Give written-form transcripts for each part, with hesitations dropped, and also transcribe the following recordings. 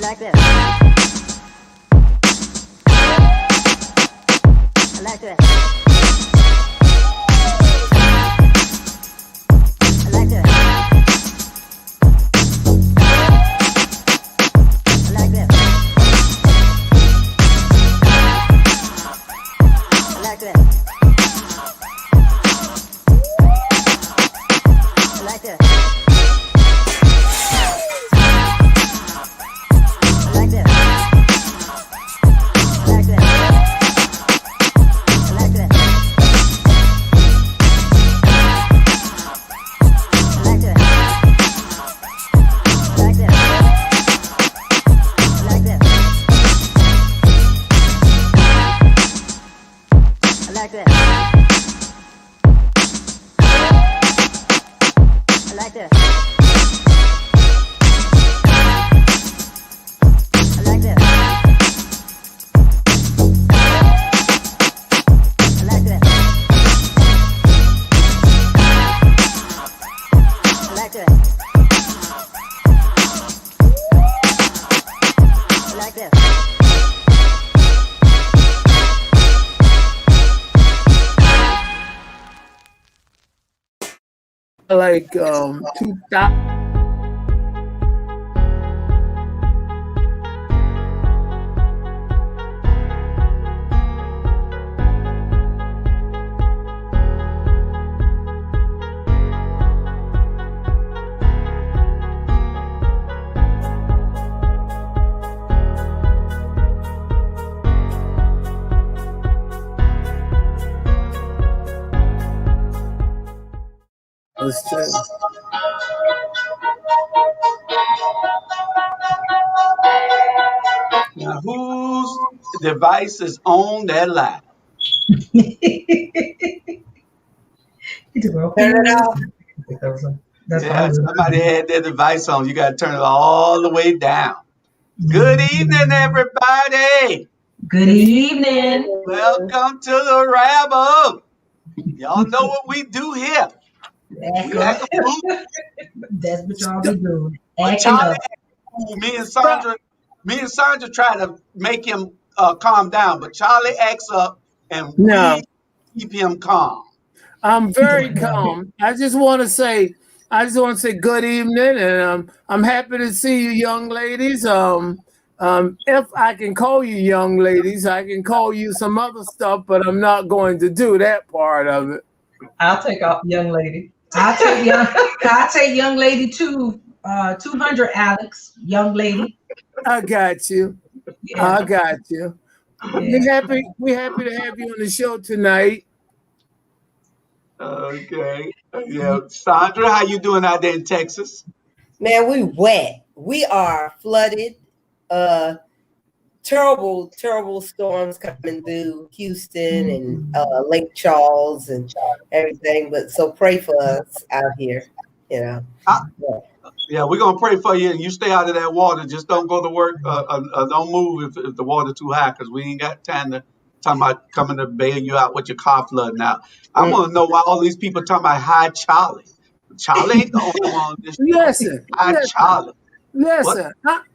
like this. I like this. I like this. I like this. I like this. I like this. Like 2000. Let's check. Now, whose device is on that line? Turn it off. Yeah, somebody had their device on. You got to turn it all the way down. Good evening, everybody. Good evening. Welcome to the Rabble. Y'all know what we do here. That's what y'all be doing. Charlie, me and Sandra try to make him calm down, but Charlie acts up and we keep him calm. I'm very calm. I just want to say good evening, and I'm happy to see you, young ladies. If I can call you young ladies, I can call you some other stuff, but I'm not going to do that part of it. I'll take off young lady. I'll take young lady to 200, Alex. Young lady. I got you. Yeah. I got you. Yeah. We're happy to have you on the show tonight. Okay. Yeah. Sandra, how you doing out there in Texas? Man, we wet. We are flooded. Terrible storms coming through Houston and Lake Charles and everything. But so pray for us out here, you know. Yeah, we're gonna pray for you, and you stay out of that water. Just don't go to work. Don't move if the water's too high, because we ain't got time to talk about coming to bail you out with your car flooding out. I want to know why all these people talking about hi Charlie. Charlie ain't the only one. Listen, Charlie.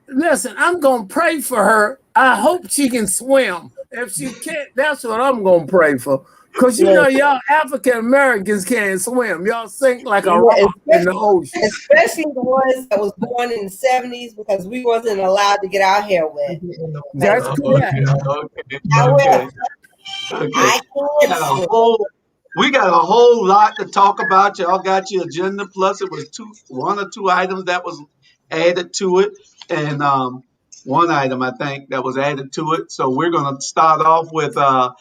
Listen, I'm going to pray for her. I hope she can swim. If she can't, that's what I'm going to pray for. Because, you know, y'all African Americans can't swim. Y'all sink like a rock in the ocean. Especially the ones that was born in the 70s, because we wasn't allowed to get our hair wet. That's correct. Okay. We got a whole lot to talk about. Y'all got your agenda. Plus, it was one or two items that was added to it, and one item I think that was added to it. So we're going to start off with our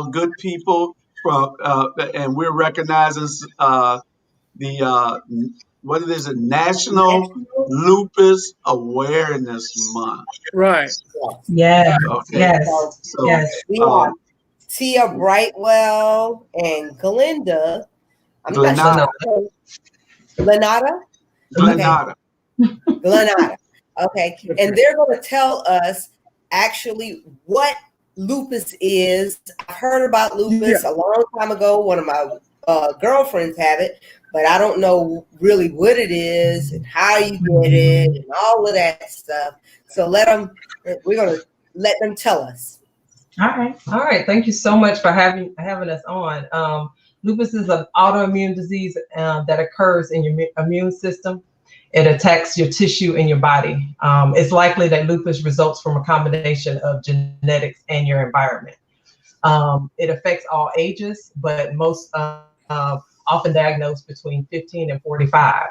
good people from, and we're recognizing the National Lupus Awareness Month. Right. Yeah. Okay. Yes. So, yes. We have Tia Brightwell and Glenada. Glenada. Okay. And they're going to tell us actually what lupus is. I heard about lupus a long time ago. One of my girlfriends have it, but I don't know really what it is and how you get it and all of that stuff. So we're going to let them tell us. All right. All right. Thank you so much for having us on. Lupus is an autoimmune disease that occurs in your immune system. It attacks your tissue in your body. It's likely that lupus results from a combination of genetics and your environment. It affects all ages, but most often diagnosed between 15 and 45.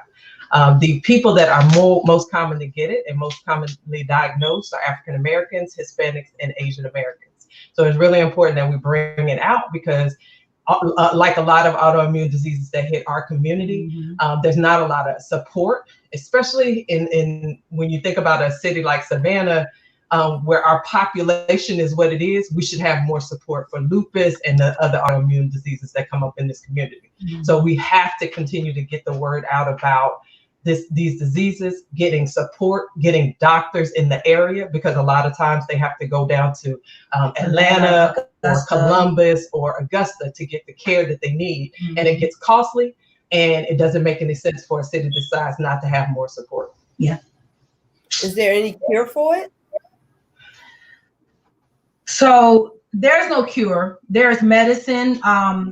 The people that are most commonly get it and most commonly diagnosed are African Americans, Hispanics, and Asian Americans. So it's really important that we bring it out because like a lot of autoimmune diseases that hit our community, there's not a lot of support, especially in when you think about a city like Savannah, where our population is what it is. We should have more support for lupus and the other autoimmune diseases that come up in this community. So we have to continue to get the word out about these diseases, getting support, getting doctors in the area, because a lot of times they have to go down to Atlanta or Columbus or Augusta to get the care that they need. And it gets costly, and it doesn't make any sense for a city this size not to have more support. Yeah. Is there any cure for it? So there's no cure. There's medicine.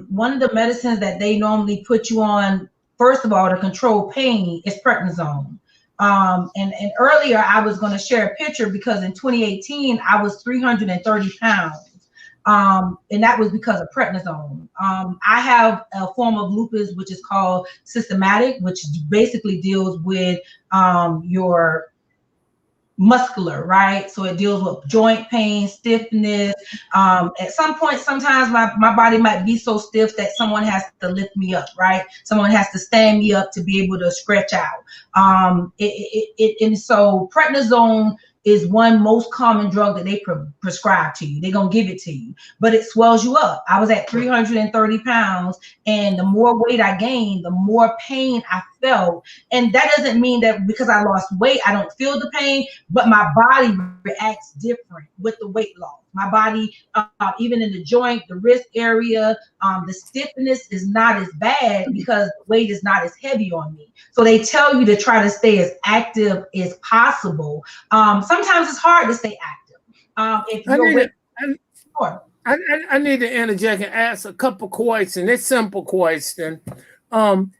One of the medicines that they normally put you on, first of all, to control pain, is prednisone. And earlier I was going to share a picture because in 2018 I was 330 pounds. And that was because of prednisone. I have a form of lupus which is called systematic, which basically deals with your muscular, right? So it deals with joint pain, stiffness. At some point, sometimes my body might be so stiff that someone has to lift me up, right? Someone has to stand me up to be able to stretch out. And so prednisone is one most common drug that they prescribe to you. They're going to give it to you, but it swells you up. I was at 330 pounds, and the more weight I gained, the more pain I felt. And that doesn't mean that because I lost weight, I don't feel the pain, but my body reacts different with the weight loss. My body, even in the joint, the wrist area, the stiffness is not as bad because the weight is not as heavy on me. So they tell you to try to stay as active as possible. Sometimes it's hard to stay active. If you're I need to interject and ask a couple questions. It's simple question.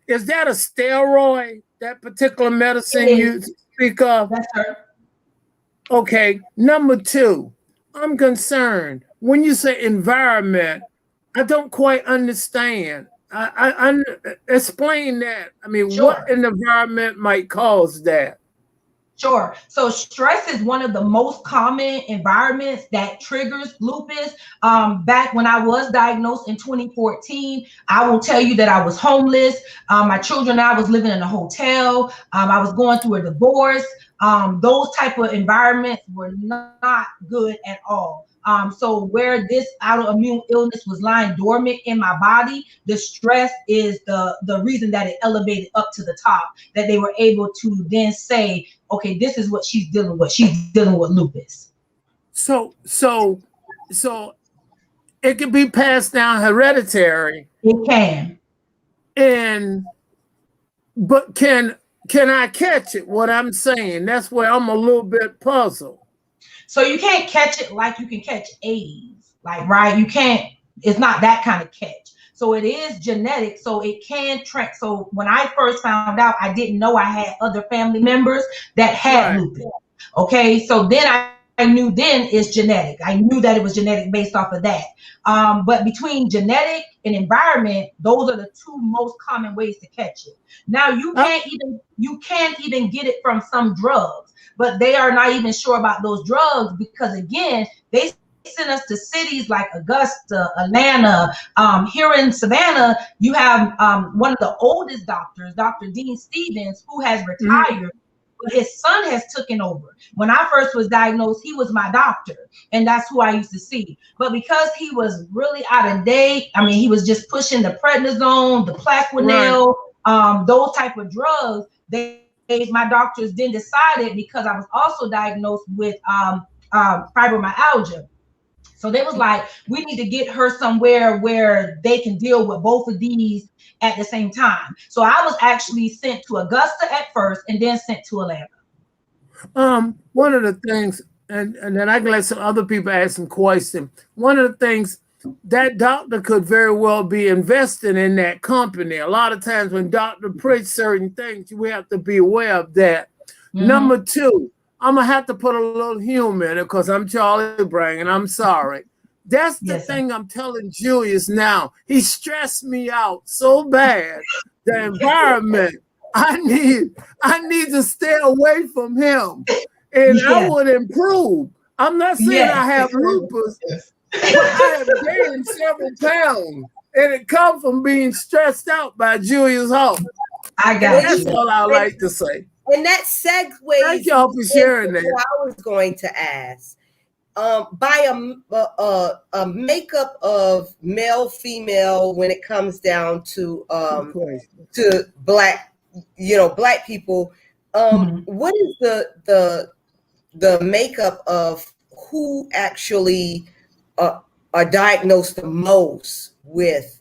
Is that a steroid, that particular medicine you speak of? That's her. Okay. Number two, I'm concerned. When you say environment, I don't quite understand. I explain that. I mean, Sure. What in the environment might cause that? Sure. So stress is one of the most common environments that triggers lupus. Back when I was diagnosed in 2014, I will tell you that I was homeless. My children and I was living in a hotel. I was going through a divorce. Those type of environments were not good at all. So where this autoimmune illness was lying dormant in my body, the stress is the reason that it elevated up to the top, that they were able to then say, okay, this is what she's dealing with. She's dealing with lupus. So it can be passed down hereditary. It can. But can I catch it? What I'm saying, that's where I'm a little bit puzzled. So you can't catch it like you can catch AIDS, like, right? You can't, it's not that kind of catch. So it is genetic, so it can track. So when I first found out, I didn't know I had other family members that had lupus. Okay, so then I knew then it's genetic. I knew that it was genetic based off of that. But between genetic and environment, those are the two most common ways to catch it. Now you can't even get it from some drugs, but they are not even sure about those drugs because again, they send us to cities like Augusta, Atlanta. Here in Savannah, you have one of the oldest doctors, Dr. Dean Stevens, who has retired. But his son has taken over. When I first was diagnosed, he was my doctor, and that's who I used to see. But because he was really out of date, I mean, he was just pushing the prednisone, the Plaquenil, those type of drugs. My doctors then decided, because I was also diagnosed with fibromyalgia, So they was like, we need to get her somewhere where they can deal with both of these at the same time. So I was actually sent to Augusta at first and then sent to Atlanta. One of the things, and then I can let some other people ask some questions. One of the things, that doctor could very well be investing in that company. A lot of times when doctor preach certain things, we have to be aware of that. Mm-hmm. Number two, I'm going to have to put a little humor in it because I'm Charlie Brown and I'm sorry. That's the thing I'm telling Julius now. He stressed me out so bad. The environment, I need to stay away from him. And I would improve. I'm not saying I have lupus, but I have gained several pounds. And it comes from being stressed out by Julius Hall. I got That's all I like to say. And that segues. Thank y'all for sharing that. I was going to ask, by a makeup of male, female, when it comes down to black, black people, what is the makeup of who actually are diagnosed the most with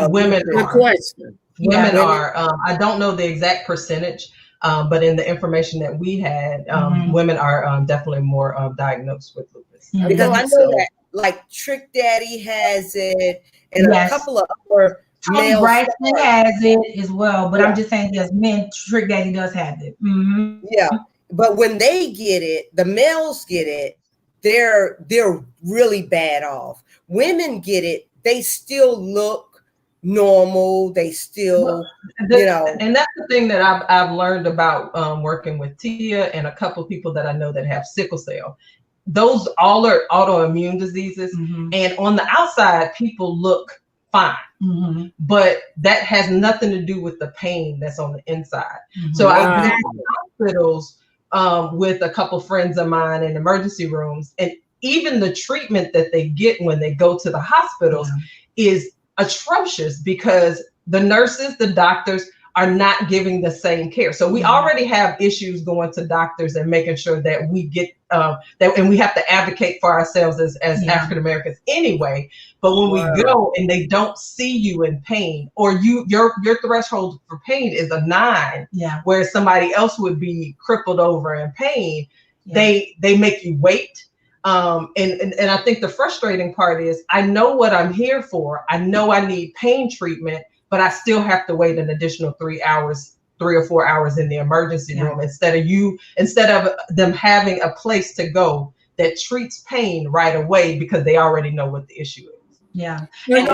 women? Good question. Women are. I don't know the exact percentage. But in the information that we had, women are definitely more diagnosed with lupus. Because I know that, like, Trick Daddy has it, and a couple of other male Bryson has it as well. But I'm just saying, yes, men, Trick Daddy does have it. Mm-hmm. Yeah, but when they get it, the males get it, they're really bad off. Women get it, they still look normal, they still, and that's the thing that I've learned about working with Tia and a couple of people that I know that have sickle cell. Those all are autoimmune diseases, and on the outside people look fine, but that has nothing to do with the pain that's on the inside. So I've been in hospitals with a couple friends of mine in emergency rooms, and even the treatment that they get when they go to the hospitals is atrocious because the nurses, the doctors are not giving the same care. So we already have issues going to doctors and making sure that we get that, and we have to advocate for ourselves as African Americans anyway. But when we go and they don't see you in pain, or your threshold for pain is a 9, where somebody else would be crippled over in pain, they make you wait. And I think the frustrating part is I know what I'm here for. I know I need pain treatment, but I still have to wait an additional 3 or 4 hours in the emergency room instead of them having a place to go that treats pain right away because they already know what the issue is. Yeah. And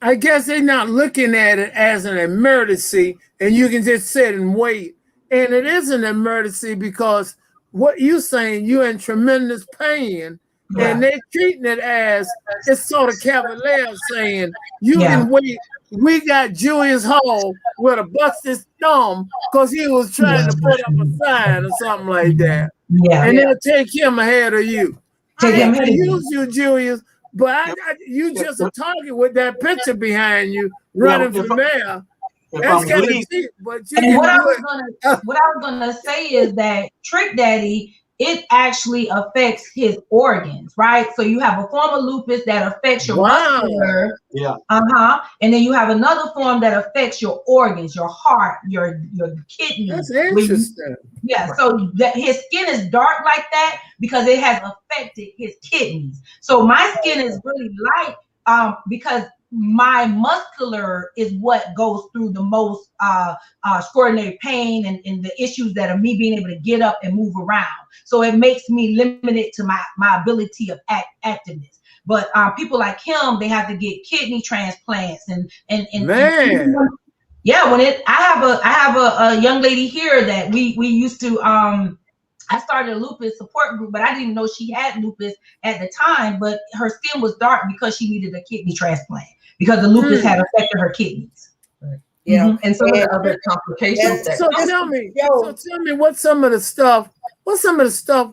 I guess they're not looking at it as an emergency and you can just sit and wait. And it is an emergency because what you saying, you're in tremendous pain, and they're treating it as it's sort of cavalier saying you can wait. We got Julius Hall with a busted thumb because he was trying to put up a sign or something like that. And they'll take him ahead of you. I hate to use you, Julius, but you just a target with that picture behind you running from there. That's kind of cheap, but what I was gonna say is that Trick Daddy, it actually affects his organs, right? So you have a form of lupus that affects your muscular, and then you have another form that affects your organs, your heart, your kidneys. That's interesting. So his skin is dark like that because it has affected his kidneys. So my skin is really light because my muscular is what goes through the most extraordinary pain and the issues that are me being able to get up and move around. So it makes me limited to my ability of activeness. But people like him, they have to get kidney transplants and man. I have a young lady here that we used to I started a lupus support group, but I didn't even know she had lupus at the time, but her skin was dark because she needed a kidney transplant because the lupus had affected her kidneys. And some of the other complications. So tell me what some of the stuff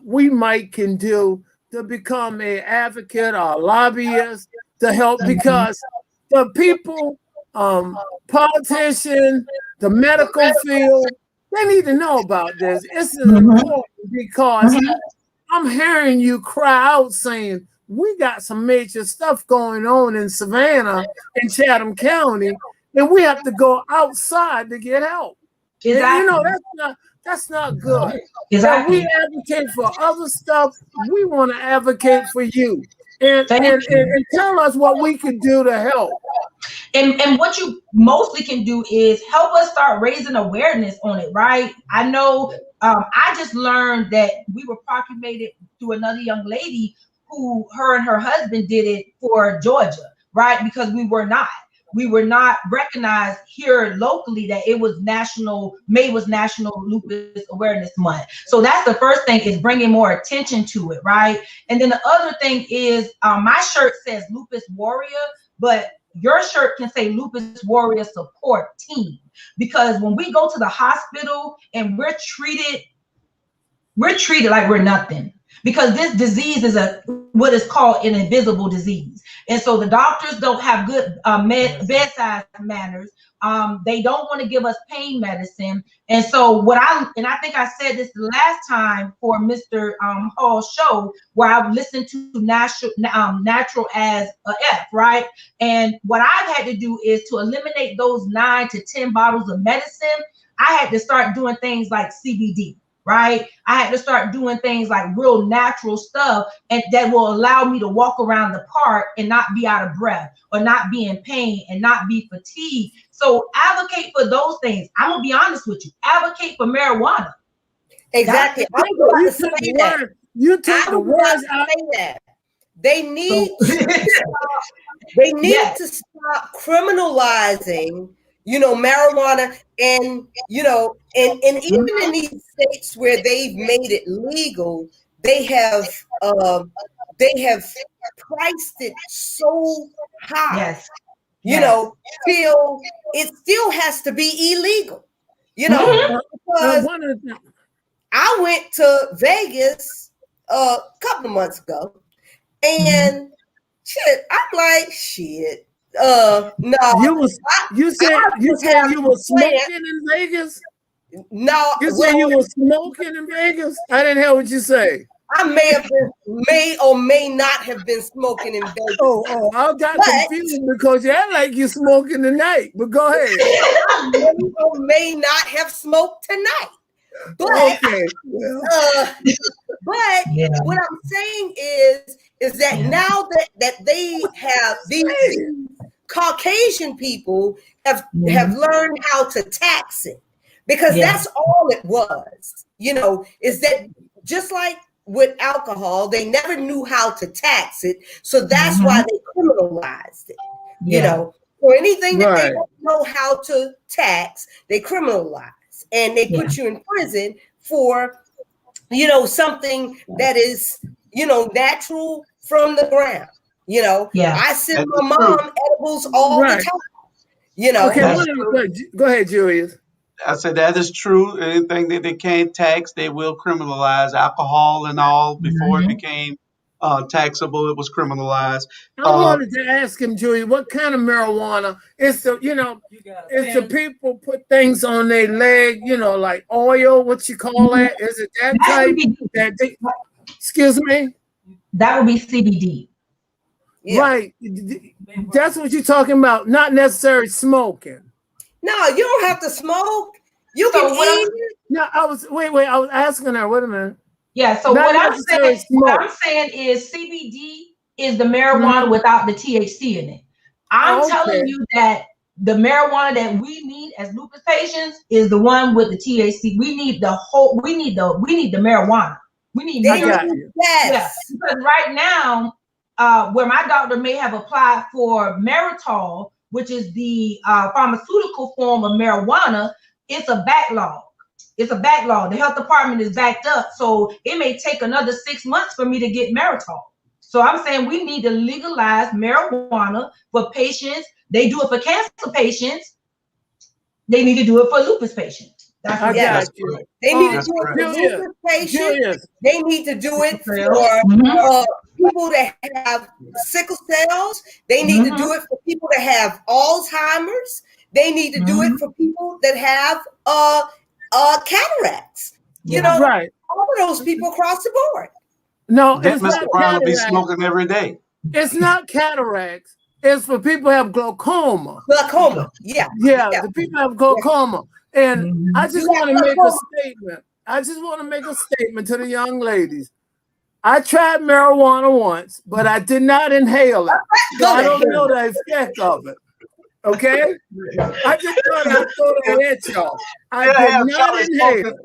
we can do to become an advocate or a lobbyist to help, because the people, politicians, the medical field, they need to know about this. It's important because I'm hearing you cry out saying, we got some major stuff going on in Savannah and Chatham County, and we have to go outside to get help. Exactly. And, you know, that's not good. Exactly. We advocate for other stuff. We want to advocate for you. And tell us what we can do to help. And what you mostly can do is help us start raising awareness on it, right? I know I just learned that we were proclamated through another young lady who her and her husband did it for Georgia, right? Because we were not recognized here locally that it was May was National Lupus Awareness Month. So that's the first thing, is bringing more attention to it, right? And then the other thing is my shirt says Lupus Warrior, but your shirt can say Lupus Warrior Support Team, because when we go to the hospital and we're treated like we're nothing, because this disease is what is called an invisible disease. And so the doctors don't have good bedside manners. They don't want to give us pain medicine. And so I think I said this the last time for Mr. Hall's show, where I listened to Natural as a F, right? And what I've had to do is to eliminate those 9 to 10 bottles of medicine. I had to start doing things like CBD. Right? I had to start doing things like real natural stuff, and that will allow me to walk around the park and not be out of breath, or not be in pain, and not be fatigued. So advocate for those things. I'm gonna be honest with you. Advocate for marijuana. Exactly. You took the words out. They need to stop criminalizing, marijuana, and and even in these states where they've made it legal, they have priced it so high. Yes. It still has to be illegal. Because I went to Vegas a couple of months ago, and I'm like, shit. No. You said you were smoking in Vegas? No. You said you were smoking in Vegas? I didn't hear what you say. I may or may not have been smoking in Vegas. Oh, I got confused because you act like you smoking tonight. But go ahead. I may or may not have smoked tonight. But what I'm saying is that now that they have these Caucasian people have learned how to tax it, because that's all it was, is that just like with alcohol, they never knew how to tax it. So that's why they criminalized it, for anything that they don't know how to tax, they criminalize, and they put you in prison for, something that is, natural from the ground. I send my mom edibles all the time. Okay, go ahead, Julius. I said that is true. Anything that they can't tax, they will criminalize. Alcohol and all, before it became taxable, it was criminalized. I wanted to ask him, Julius, what kind of marijuana? It's the people put things on their leg, like oil. What you call that? Is it that type? Excuse me. That would be CBD. Yeah. Right. That's what you're talking about. Not necessarily smoking. No, you don't have to smoke. You can eat it. No, I was asking her. Wait a minute. Yeah. So what I'm saying is CBD is the marijuana without the THC in it. I'm telling you that the marijuana that we need as lupus patients is the one with the THC. We need the marijuana. We need marijuana. Yes. Because right now, where my doctor may have applied for Meritol, which is the pharmaceutical form of marijuana, it's a backlog. The health department is backed up, so it may take another 6 months for me to get Meritol. So I'm saying we need to legalize marijuana for patients. They do it for cancer patients. They need to do it for lupus patients. They need to do it for lupus patients. They need to do it for people that have sickle cells. They need to do it for people that have Alzheimer's. They need to do it for people that have cataracts. All of those people across the board. No, Then it's Mr. not Brown will be cataracts. smoking every day. It's not cataracts. It's for people who have glaucoma. Glaucoma. Yeah. Yeah, the people have glaucoma. And I just want to make a statement. I just want to make a statement to the young ladies. I tried marijuana once, but I did not inhale it. So I don't know the effect of it. Okay? I just thought I'd throw that at y'all. I did not inhale it.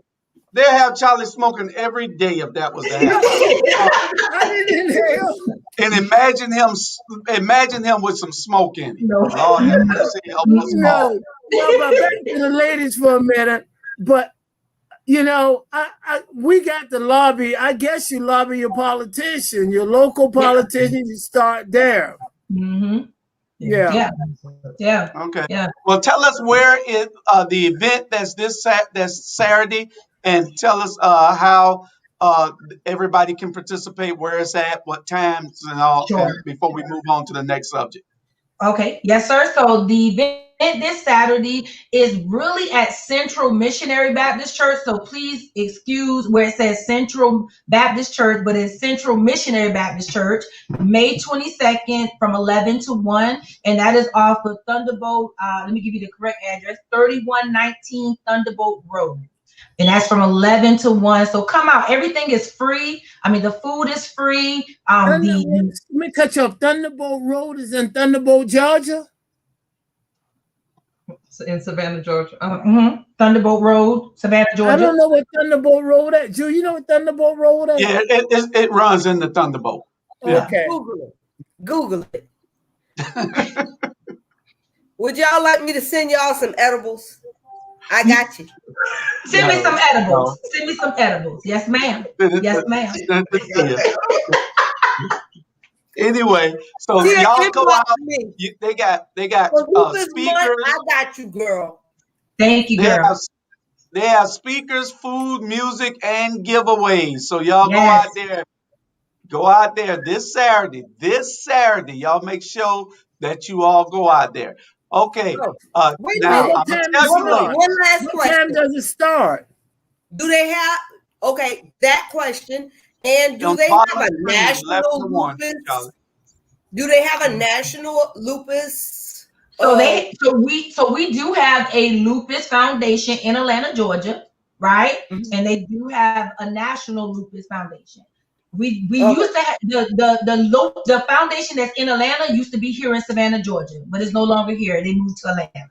They'll have Charlie smoking every day if that was to happen. I didn't inhale. And imagine him with some smoke in it. No. Lord have mercy, help us all. No, but back to the ladies for a minute. But you know, we got to lobby. I guess you lobby your politician, your local politician. You start there. Mm-hmm. Yeah. Okay. Yeah. Well, tell us where is the event that's that's Saturday, and tell us how everybody can participate, where it's at, what times, and all. Sure. And before we move on to the next subject. Okay. Yes, sir. So the event this Saturday is really at Central Missionary Baptist Church. So please excuse where it says Central Baptist Church, but it's Central Missionary Baptist Church, May 22nd from 11 to 1. And that is off of Thunderbolt. Let me give you the correct address, 3119 Thunderbolt Road. And that's from 11 to 1. So come out. Everything is free. I mean, the food is free. Let me cut you off. Thunderbolt Road is in Thunderbolt, Georgia? In Savannah, Georgia. Thunderbolt Road, Savannah, Georgia. I don't know what Thunderbolt Road at. Drew, you know what Thunderbolt Road at? Yeah, it runs in the Thunderbolt. Yeah. Okay. Google it. Would y'all like me to send y'all some edibles? I got you. Send me some edibles. Send me some edibles. Yes, ma'am. Yes, ma'am. Anyway, so y'all go out. They got speakers. I got you, girl. Thank you, girl. They have speakers, food, music, and giveaways. So y'all go out there. Go out there this Saturday. Y'all make sure that you all go out there. Okay. Now I'm gonna tell you one last question. What time does it start? Do they have that question? And do they have a national lupus? Do they have a national lupus? So we do have a lupus foundation in Atlanta, Georgia, right? Mm-hmm. And they do have a national lupus foundation. We used to have the foundation that's in Atlanta used to be here in Savannah, Georgia, but it's no longer here. They moved to Atlanta.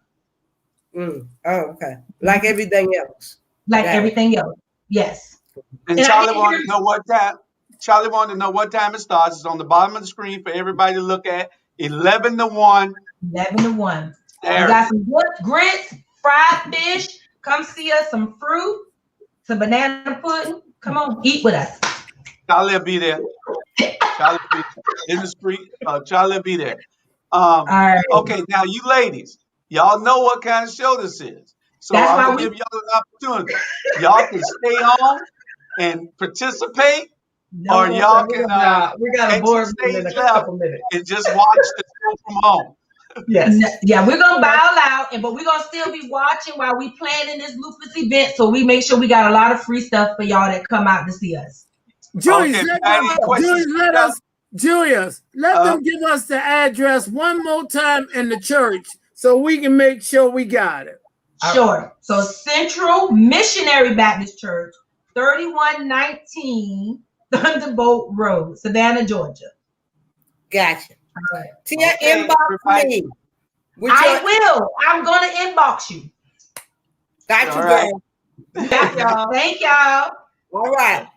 Oh, okay. Like everything else. Everything else. Yes. And Charlie wanted to know what time. Charlie wanted to know what time it starts. It's on the bottom of the screen for everybody to look at. 11 to 1. 11 to 1. We got some good grits, fried fish. Come see us. Some fruit, some banana pudding. Come on, eat with us. Charlie will be there. Charlie will be in the street. Charlie will be there. All right. Okay, now you ladies, y'all know what kind of show this is. So I'm going to give y'all an opportunity. Y'all can stay on and participate, or y'all can we got a board in a couple minutes and just watch the show from home. Yes. Yeah, we're going to bow out, but we're going to still be watching while we planning this lupus event. So we make sure we got a lot of free stuff for y'all that come out to see us. Julius, let them give us the address one more time in the church so we can make sure we got it. Sure. So Central Missionary Baptist Church, 3119 Thunderbolt Road, Savannah, Georgia. Gotcha. All right. Tia, inbox me. I will. I'm going to inbox you. Got you, girl. Got y'all. Thank y'all. All right.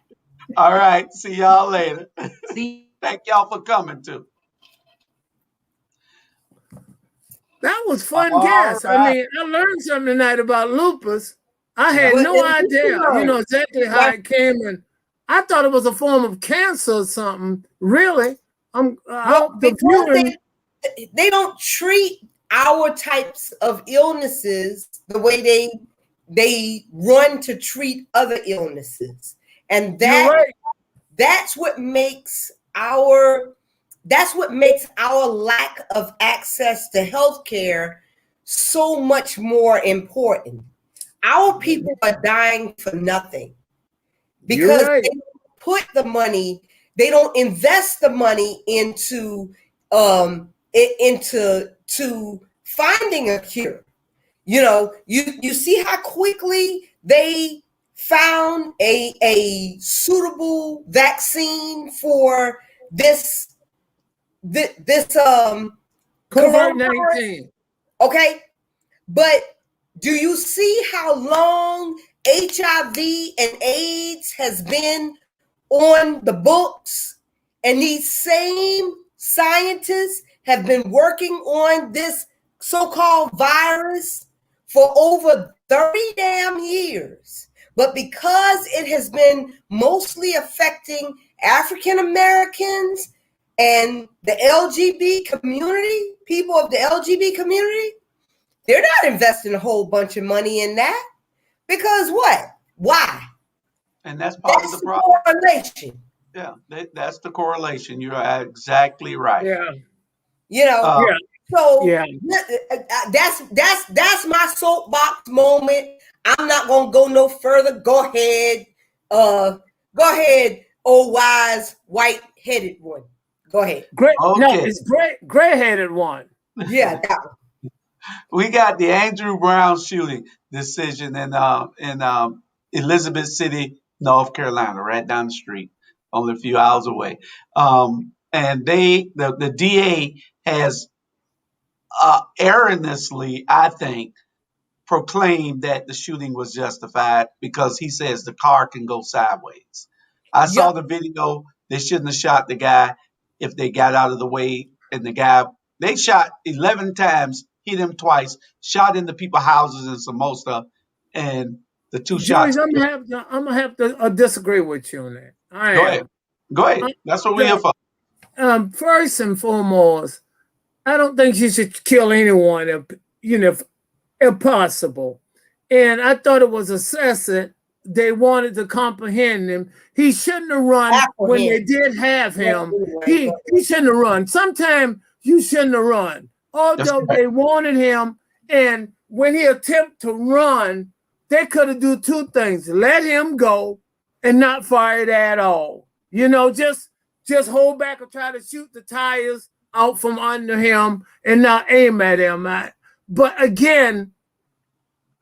All right. See y'all later. See. Thank y'all for coming too. That was fun, guys. Right. I mean, I learned something tonight about lupus. I had no idea, exactly how it came in. I thought it was a form of cancer or something. Really? They don't treat our types of illnesses the way they run to treat other illnesses. And that's what makes our lack of access to healthcare so much more important. Our people are dying for nothing because they put the money They don't invest the money into finding a cure. You know, you see how quickly they found a suitable vaccine for this COVID-19. Okay, but do you see how long HIV and AIDS has been on the books? And these same scientists have been working on this so-called virus for over 30 damn years. But because it has been mostly affecting African Americans and the LGBT community, people of the LGBT community, they're not investing a whole bunch of money in that. Because what? Why? And that's part of the problem. Correlation. Yeah, that's the correlation. You're exactly right. Yeah. You know, so yeah. That's my soapbox moment. I'm not gonna go no further. Go ahead, old wise white-headed one. Go ahead. Great. Okay. No, it's gray-headed one. Yeah, that one. We got the Andrew Brown shooting decision in Elizabeth City, North Carolina, right down the street, only a few hours away. And the DA has erroneously, I think, proclaimed that the shooting was justified because he says the car can go sideways. I saw the video. They shouldn't have shot the guy if they got out of the way. And the guy, they shot 11 times, hit him twice, shot into people's houses and some more stuff. And the two shots. I'm gonna have to disagree with you on that. Go ahead. That's what we're here for. First and foremost, I don't think you should kill anyone if possible. And I thought it was excessive. They wanted to comprehend him. He shouldn't have run when they did have him. He shouldn't have run. Sometimes you shouldn't have run. Although they wanted him, and when he attempted to run, they could have do two things: let him go and not fire it at all. You know, just hold back and try to shoot the tires out from under him and not aim at him. But again,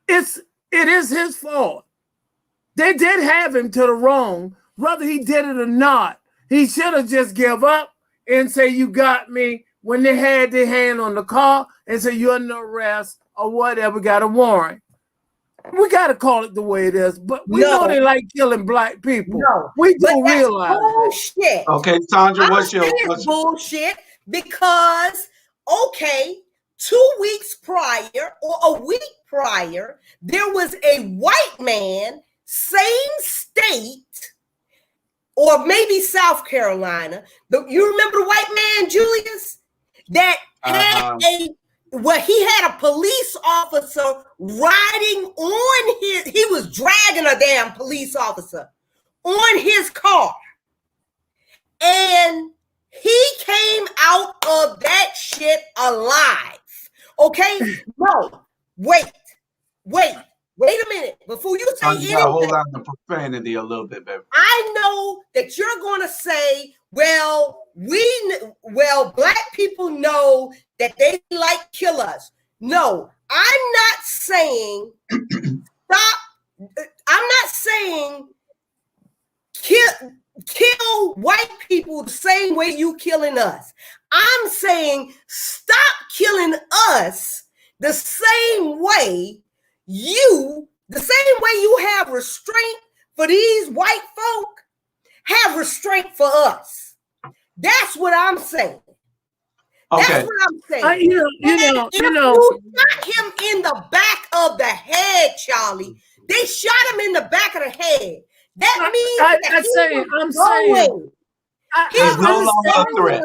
it is his fault. They did have him to the wrong, whether he did it or not. He should have just give up and say, "You got me," when they had their hand on the car and say, "You're under arrest," or whatever, got a warrant. We got to call it the way it is. But we know they like killing black people. No, we do realize bullshit. Okay, Sandra, what's bullshit? Because 2 weeks prior or a week prior, there was a white man, same state, or maybe South Carolina. You remember the white man, Julius? That had he had a police officer riding on he was dragging a damn police officer on his car. And he came out of that shit alive. Okay? No, wait a minute. Before you say anything, hold on to profanity a little bit, baby. I know that you're going to say, well, black people know that they like kill us. No, I'm not saying stop. I'm not saying kill white people the same way you killing us. I'm saying stop killing us the same way you have restraint for these white folk, have restraint for us. That's what I'm saying. Okay. That's what I'm saying. You shot him in the back of the head, Charlie. They shot him in the back of the head. That means he's no longer a threat.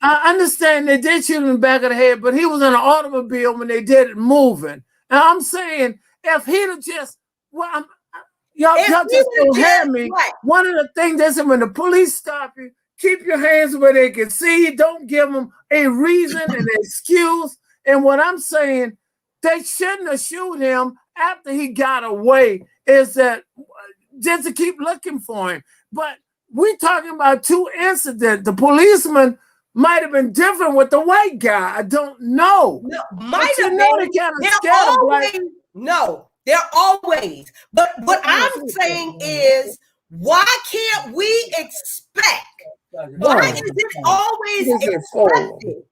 I understand they did shoot him in the back of the head, but he was in an automobile when they did it moving. And I'm saying if he'd have just, y'all just don't hear me. One of the things that's when the police stop you, keep your hands where they can see you. Don't give them a reason and an excuse. And what I'm saying, they shouldn't have shoot him after he got away. Is that just to keep looking for him? But we're talking about two incidents. The policeman might have been different with the white guy. I don't know. No, But you know they kind of scared of black. No, they're always. But what I'm saying is, why can't we expect? Why is it always accepted?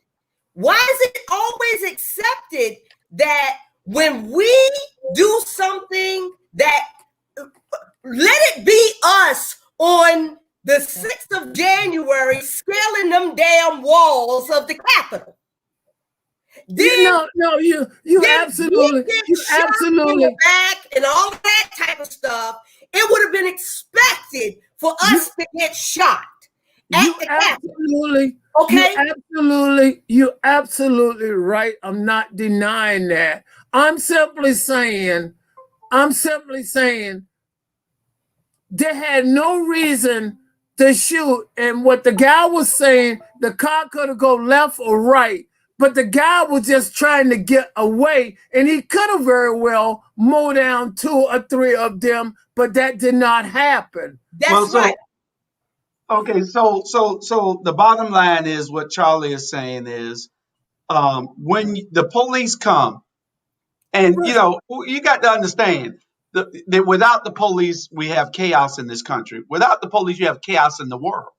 Why is it always accepted that when we do something that, let it be us on the 6th of January scaling them damn walls of the Capitol? Then, you absolutely back and all that type of stuff. It would have been expected for us to get shot. You're absolutely right. I'm not denying that. I'm simply saying they had no reason to shoot. And what the guy was saying, the car could have gone left or right, but the guy was just trying to get away, and he could have very well mowed down 2 or 3 of them, but that did not happen. That's right. Okay, so the bottom line is what Charlie is saying is, when the police come, and you know, you got to understand that without the police, we have chaos in this country. Without the police, you have chaos in the world.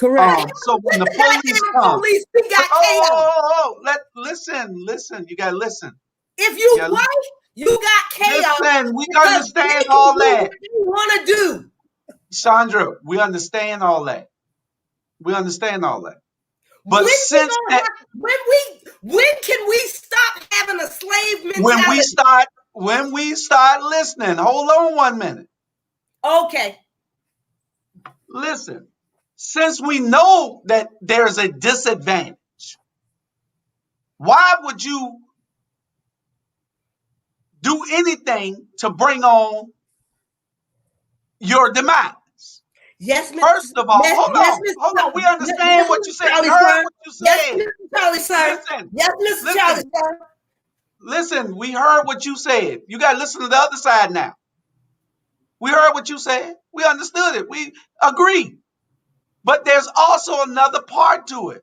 Correct. So when the police come, listen, you gotta listen. If you white, you got chaos. Listen, we understand all that. What you want to do? Sandra, we understand all that. But when since that, when can we stop having a slave mentality? When we start listening, hold on 1 minute. Okay. Listen, since we know that there's a disadvantage, why would you do anything to bring on your demise? Yes, Mr. First of all, hold on. We understand what you said. We heard what you said. Yes, Mr. Charlie, sir. Listen, yes, Mr. Charlie, sir. Listen, we heard what you said. You got to listen to the other side now. We heard what you said. We understood it. We agree. But there's also another part to it.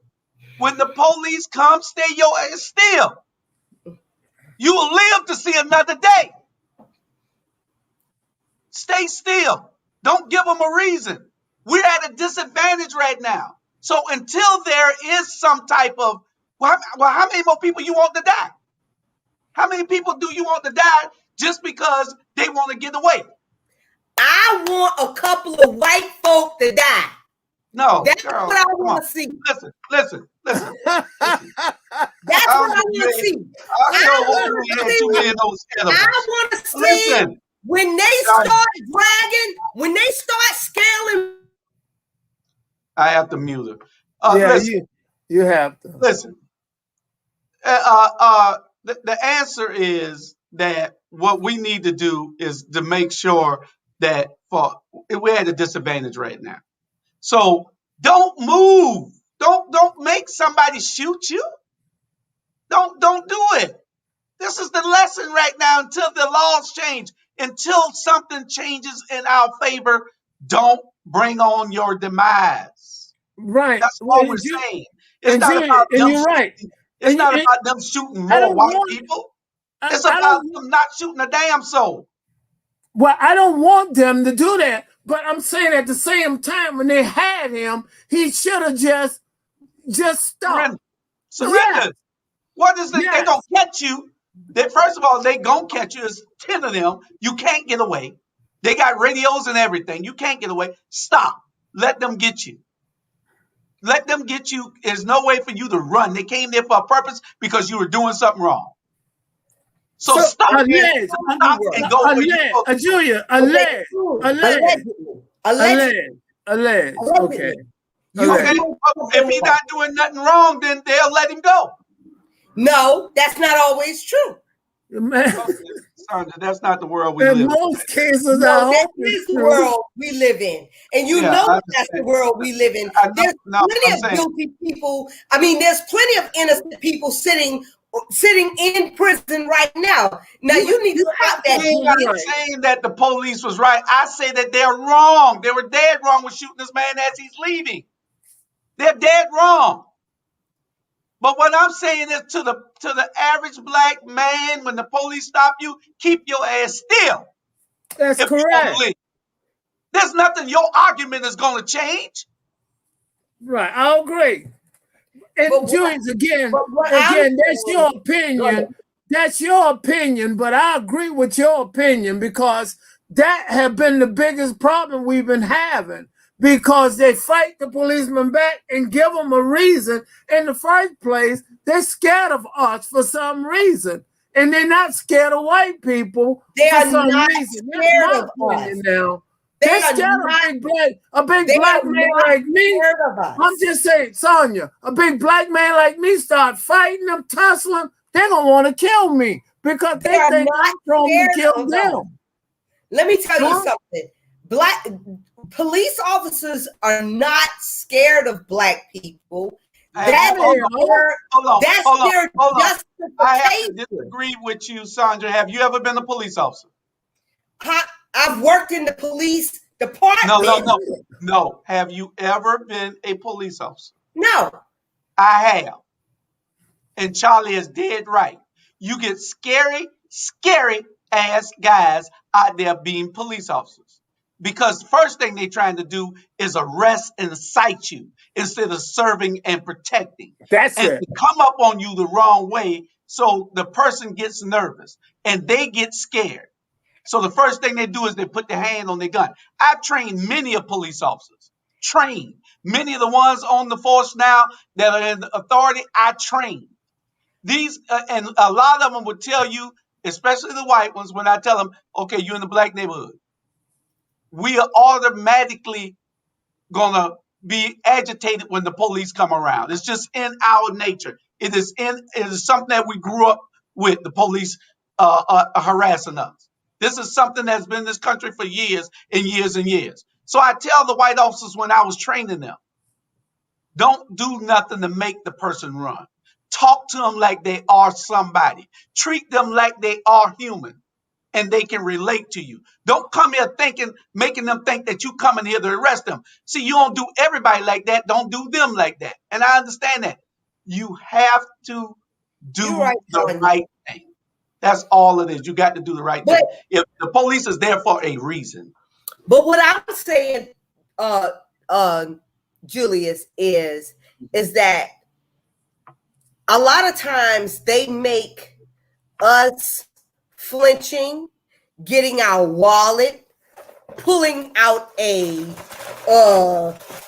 When the police come, stay your ass still. You will live to see another day. Stay still. Don't give them a reason. We're at a disadvantage right now. So until there is some type of, well, how many more people you want to die? How many people do you want to die just because they want to get away? I want a couple of white folk to die. No, that's girl, what I want to see. Listen. That's what I want to see. I want to see when they start dragging, when they start scaling. I have to mute her. You have to listen. The answer is that what we need to do is to make sure that we're at a disadvantage right now. So don't move. Don't make somebody shoot you. Don't do it. This is the lesson right now until the laws change. Until something changes in our favor, don't bring on your demise. Right. That's what we're saying. It's not about them shooting. It's not about them shooting more white people. It's about them not shooting a damn soul. Well, I don't want them to do that. But I'm saying at the same time, when they had him, he should have just stopped. Surrender. Yes. What is it? Yes. They gonna catch you. First of all, they gonna catch you. There's 10 of them. You can't get away. They got radios and everything. You can't get away. Stop. Let them get you. Let them get you. There's no way for you to run. They came there for a purpose because you were doing something wrrong. So stop and go where you go. Julia, alleged. Okay. If he's not doing nothing wrong, then they'll let him go. No, that's not always true. Sandra, that's not the world we live in. In most cases, that is the world we live in. And you know that's the world we live in. There's plenty of guilty people. I mean, there's plenty of innocent people sitting sitting in prison right now. Now you need to stop that. I'm not saying that the police was right. I say that they're wrong. They were dead wrong with shooting this man as he's leaving. They're dead wrong. But what I'm saying is to the average black man, when the police stop you, keep your ass still. That's correct. There's nothing your argument is going to change. Right, I agree. And Julius, again, that's your opinion. That's your opinion, but I agree with your opinion because that have been the biggest problem we've been having because they fight the policeman back and give them a reason. In the first place, they're scared of us for some reason. And they're not scared of white people for some reason. That's my opinion now. They're scared of a big black man like me. I'm just saying, Sonia, a big black man like me start fighting them, tussling, they're going to want to kill me because they think I'm trying to kill them. Let me tell you something. Black police officers are not scared of black people. That's their justification. I have to disagree with you, Sandra. Have you ever been a police officer? I've worked in the police department. No. Have you ever been a police officer? No. I have. And Charlie is dead right. You get scary ass guys out there being police officers. Because the first thing they're trying to do is arrest and cite you instead of serving and protecting. That's and it. To come up on you the wrong way, so the person gets nervous and they get scared. So the first thing they do is they put their hand on their gun. I've trained many of police officers. Trained. Many of the ones on the force now that are in the authority, I trained. These and a lot of them would tell you, especially the white ones, when I tell them, okay, you're in the black neighborhood, we are automatically gonna be agitated when the police come around. It's just in our nature. It is something that we grew up with, the police harassing us. This is something that's been in this country for years and years and years. So I tell the white officers when I was training them, don't do nothing to make the person run. Talk to them like they are somebody. Treat them like they are human and they can relate to you. Don't come here making them think that you coming here to arrest them. See, you don't do everybody like that. Don't do them like that. And I understand that. You have to do the right thing. That's all it is. You got to do the right thing. If the police is there for a reason. But what I'm saying, Julius, is that a lot of times they make us flinching, getting our wallet, pulling out a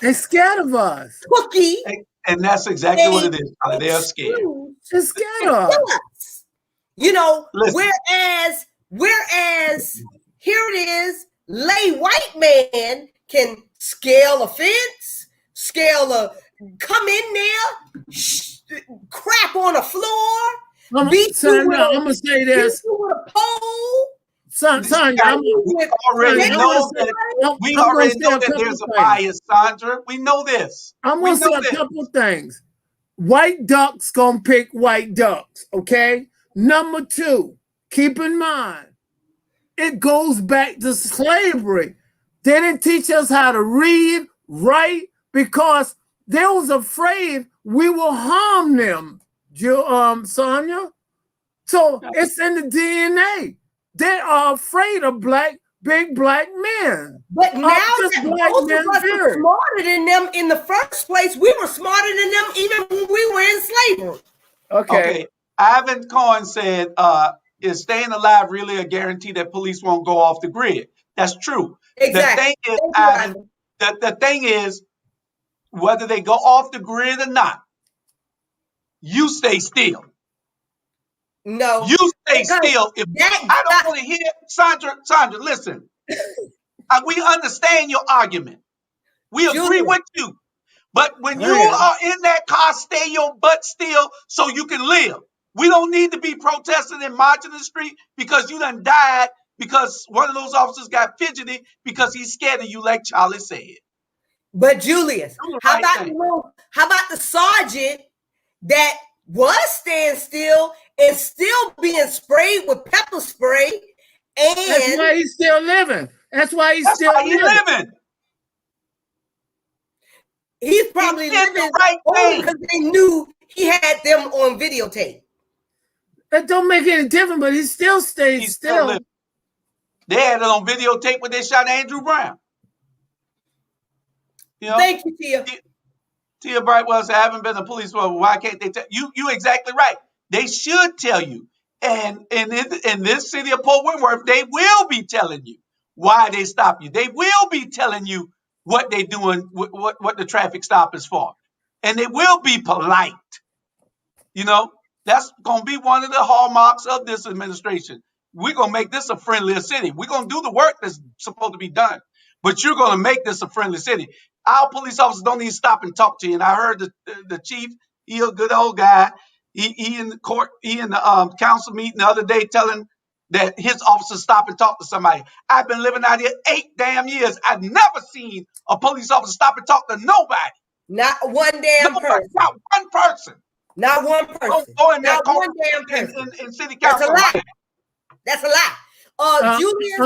they're scared of us. Cookie. And that's exactly what it is. They're scared. They're scared of us. You know, listen. whereas here it is, lay white man can scale a fence, come in there, crap on the floor, I'm gonna say this. with a pole. We already know that there's a bias, Sandra. We know this. I'm gonna say a couple things. White ducks gonna pick white ducks, okay? Number two, keep in mind, it goes back to slavery. They didn't teach us how to read, write, because they was afraid we will harm them, Sonia. So it's in the DNA. They are afraid of big black men. But now that most of us are smarter than them in the first place, we were smarter than them even when we were in slavery. Okay. Ivan Cohen said, is staying alive really a guarantee that police won't go off the grid? That's true. Exactly. The thing is, whether they go off the grid or not, you stay still. No. You stay still. I don't want to hear Sandra, listen. We understand your argument. We agree with you. But when you are in that car, stay your butt still so you can live. We don't need to be protesting and marching in the street because you done died because one of those officers got fidgety because he's scared of you, like Charlie said. But Julius, how about the sergeant that was staying still and still being sprayed with pepper spray. And that's why he's still living. That's why he's still living. He's probably living the right only thing because they knew he had them on videotape. That don't make any difference, but he still stays still. They had it on videotape when they shot Andrew Brown. You know? Thank you, Tia. Tia Brightwell said, I haven't been a police officer. Why can't they tell you? You exactly right. They should tell you. And in this city of Port Wentworth, they will be telling you why they stop you. They will be telling you what they're doing, what the traffic stop is for. And they will be polite. You know, that's going to be one of the hallmarks of this administration. We're going to make this a friendlier city. We're going to do the work that's supposed to be done. But you're going to make this a friendly city. Our police officers don't even stop and talk to you. And I heard the chief, he a good old guy. He in the court, he in the council meeting the other day telling that his officers stop and talk to somebody. I've been living out here 8 damn years. I've never seen a police officer stop and talk to nobody. Not one damn person. Not one person. Not one person. Go in there, not one damn person. In city council. That's a lie. That's a lie. Julius,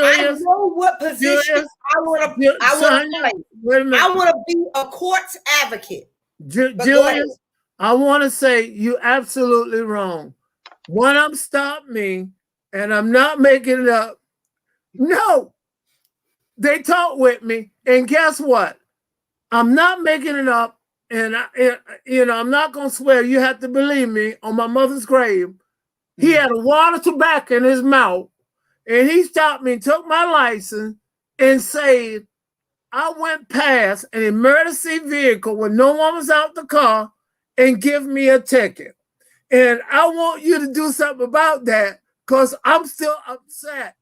I know what position I want to play. I want to be a court's advocate. Julius, I want to say you're absolutely wrong. One of them stopped me, and I'm not making it up. No, they talked with me, and guess what? I'm not making it up, and I'm not gonna swear. You have to believe me. On my mother's grave, he had a wad of tobacco in his mouth, and he stopped me and took my license and said, I went past an emergency vehicle when no one was out the car and give me a ticket. And I want you to do something about that because I'm still upset.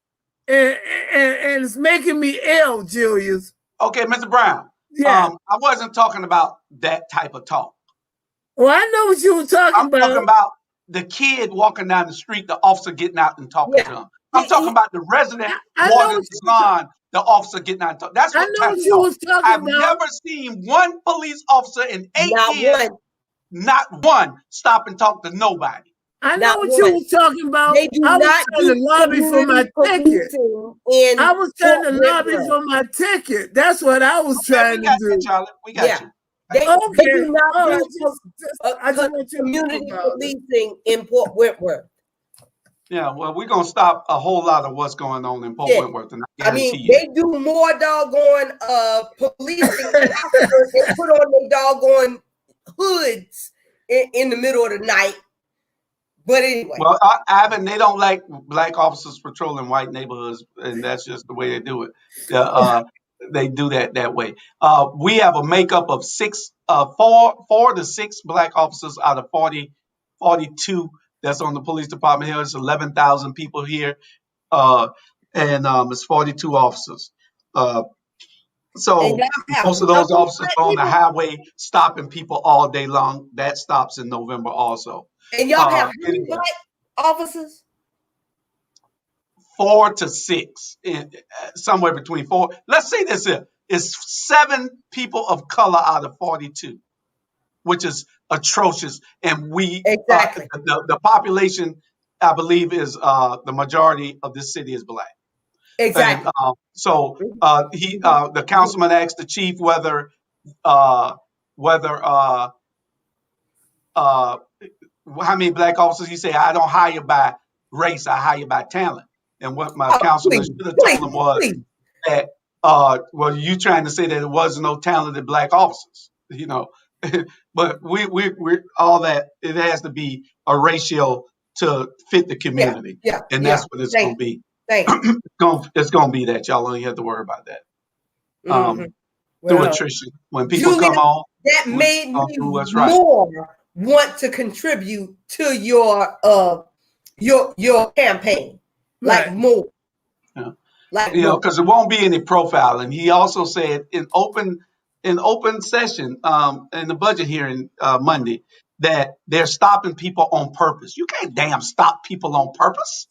And it's making me ill, Julius. Okay, Mr. Brown. Yeah. I wasn't talking about that type of talk. Well, I know what you were talking about. I'm talking about the kid walking down the street, the officer getting out and talking to him. I'm talking about the resident walking the salon, the officer getting out and talking. That's what I know what you was talking I've about. never seen one police officer in 8 years, not one, stop and talk to nobody. I know what you was talking about. They do I was not trying to lobby for my ticket. I was trying to lobby for my ticket. That's what I was trying to do. Charlie. We got you. They do not do community policing in Port Wentworth. Yeah, well, we're gonna stop a whole lot of what's going on in Port Wentworth, and I mean, they do more doggone policing officers and put on their doggone hoods in the middle of the night. But anyway, well, Ivan, they don't like black officers patrolling white neighborhoods, and that's just the way they do it. They do that way. We have a makeup of 4 to 6 black officers out of 42 that's on the police department here. It's 11,000 people here, and it's 42 officers. So most of those officers are on the highway stopping people all day long. That stops in November also. And y'all have black officers? 4 to 6, somewhere between 4. Let's say this here. It's 7 people of color out of 42, which is atrocious. And the population, I believe, is the majority of this city is black. Exactly. And, the councilman asked the chief whether how many black officers. He said, I don't hire by race, I hire by talent. And what my councilman should have told him was that, well, you trying to say that there was no talented black officers, you know. But we're all that. It has to be a ratio to fit the community. And that's what it's going to be. It's going to be that. Y'all only have to worry about that. Through attrition. When people come on, that made me more want to contribute to your campaign. Like more. Yeah. Like because there won't be any profiling. He also said in open session in the budget hearing Monday that they're stopping people on purpose. You can't damn stop people on purpose.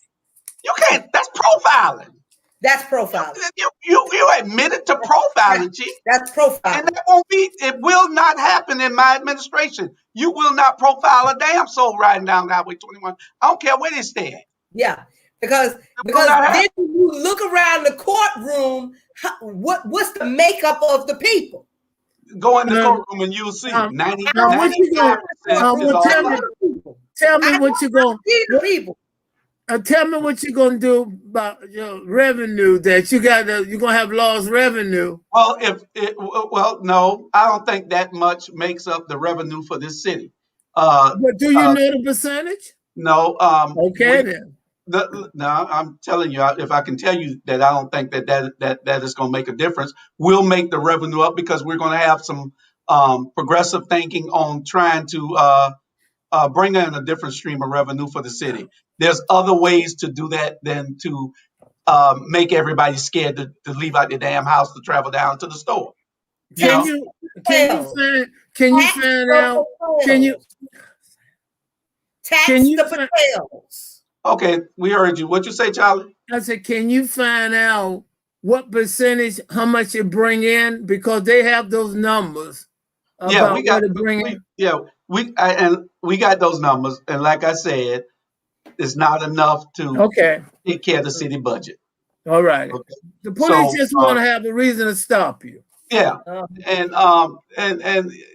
You can't. That's profiling. That's profiling. You admitted to profiling, Chief. That's profiling. And that won't be, it will not happen in my administration. You will not profile a damn soul riding down Highway 21. I don't care where they stay at. Yeah, because then you look around the courtroom, what's the makeup of the people? Go in the courtroom and you'll see 95% is all tell me what you're going to do. Tell me what you're gonna do about your revenue that you're gonna have lost revenue. Well, no, I don't think that much makes up the revenue for this city. But do you know the percentage? No. Then. No, I'm telling you, if I can tell you that I don't think that is going to make a difference, we'll make the revenue up because we're going to have some progressive thinking on trying to bring in a different stream of revenue for the city. There's other ways to do that than to make everybody scared to leave out their damn house to travel down to the store. Can you find out? Tax the Patels. Okay, we heard you. What you say, Charlie? I said, can you find out what percentage, how much it bring in? Because they have those numbers. Yeah, we got we got those numbers, and like I said, it's not enough to take care of the city budget. All right. Okay. The police just want to have a reason to stop you. Yeah, and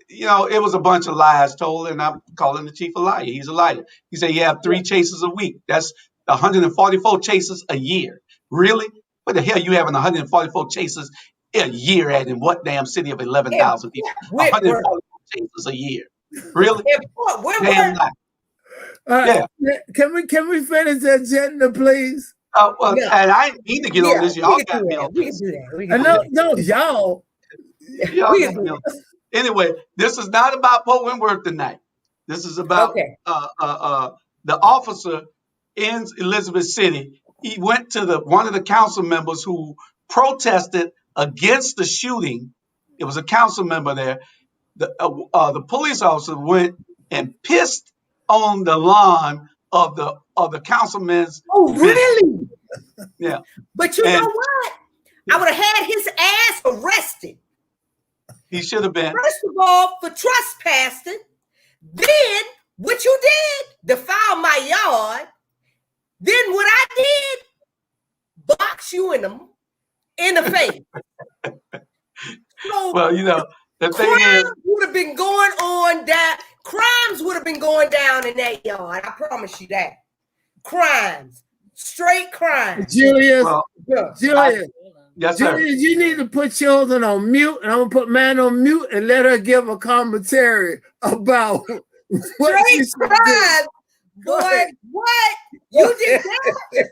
you know, it was a bunch of lies told, and I'm calling the chief a liar. He's a liar. He said you have 3 chases a week. That's 144 chases a year. Really? What the hell you having 144 chases a year at in what damn city of 11,000 people? 144 chases a year. Really? Damn lie. Yeah. Can we finish the agenda, please? And I didn't mean to get on this. Y'all got me on this. No, y'all. Anyway, this is not about Poe Wentworth tonight. This is about the officer in Elizabeth City. He went to one of the council members who protested against the shooting. It was a council member there. The police officer went and pissed on the lawn of the councilman's. Oh, really? Yeah. But you know what? I would have had his ass arrested. He should have been. First of all, for trespassing. Then, what you did, defile my yard. Then what I did, box you in the face. So, well, you know, the thing crimes is, would have been going on down. Crimes would have been going down in that yard. I promise you that. Crimes. Straight crimes. Julius. Yes, sir. Julius, you need to put children on mute, and I'm going to put man on mute and let her give a commentary about what straight crimes. Boy, what? You did that?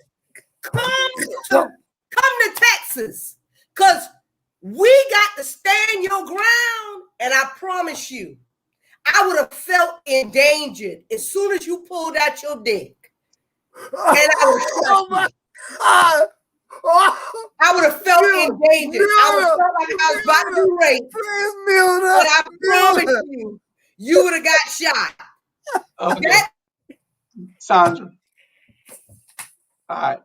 Come to Texas. Because we got to stand your ground, and I promise you, I would have felt endangered as soon as you pulled out your dick. And I would have felt endangered. I would have felt like I was about to be raped. But I promise you, you would have got shot. Okay. Sandra. All right.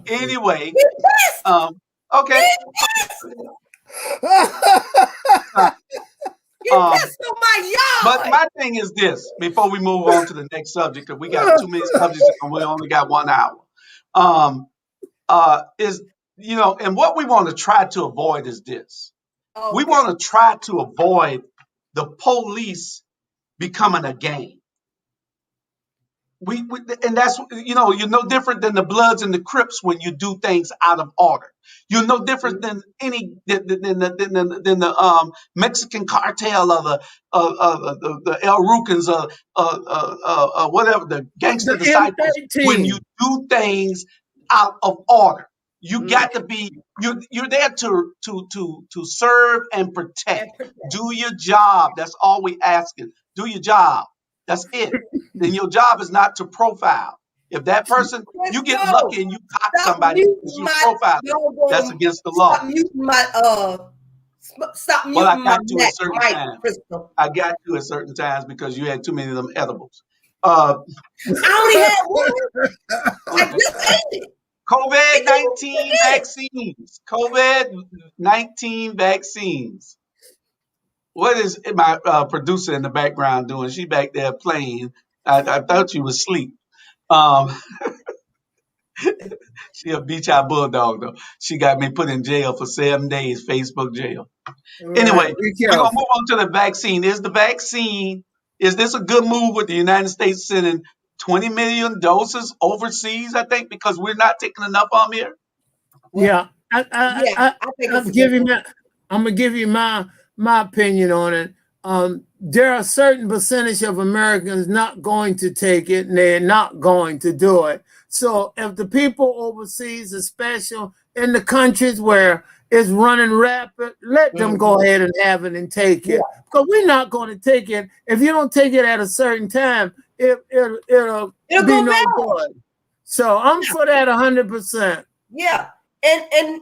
Anyway, okay. But my thing is this, before we move on to the next subject, because we got too many subjects and we only got 1 hour. Is, you know, and what we want to try to avoid is this. Okay. We want to try to avoid the police becoming a gang. And that's, you know, you're no different than the Bloods and the Crips when you do things out of order. You're no different than the Mexican cartel or the El Rukans or whatever, the gangster disciples. When you do things out of order, you got to be, you're there to serve and protect. Do your job. That's all we asking. Do your job. That's it. Then your job is not to profile. If that person, you get lucky and you caught somebody because you profile them, that's against the law. Stop muting my well, I got you at certain times. I got you at certain times because you had too many of them edibles. I only had one. I just ate it. COVID-19 vaccines. COVID-19 vaccines. What is my producer in the background doing? She back there playing. I thought she was asleep. Um, she a beach out bulldog though. She got me put in jail for 7 days, Facebook jail. Anyway, we're gonna move on to the vaccine. Is this a good move with the United States sending 20 million doses overseas? I think because we're not taking enough on here. Yeah, I think I'm gonna give you my opinion on it. There are a certain percentage of Americans not going to take it, and they're not going to do it. So if the people overseas, especially in the countries where it's running rapid, let them go ahead and have it and take it. Because we're not going to take it. If you don't take it at a certain time, it'll be no good. So I'm for that 100%. Yeah. And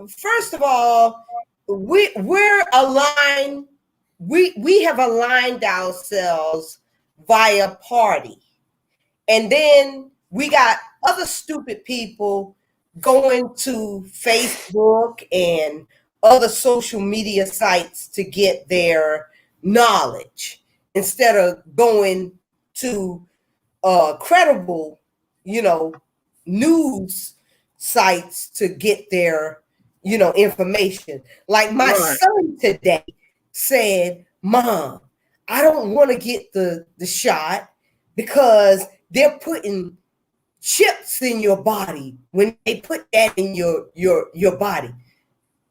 first of all, we're aligned. We have aligned ourselves via party, and then we got other stupid people going to Facebook and other social media sites to get their knowledge instead of going to credible, news sites to get their, information. Like my son today said, "Mom, I don't want to get the shot because they're putting chips in your body when they put that in your body."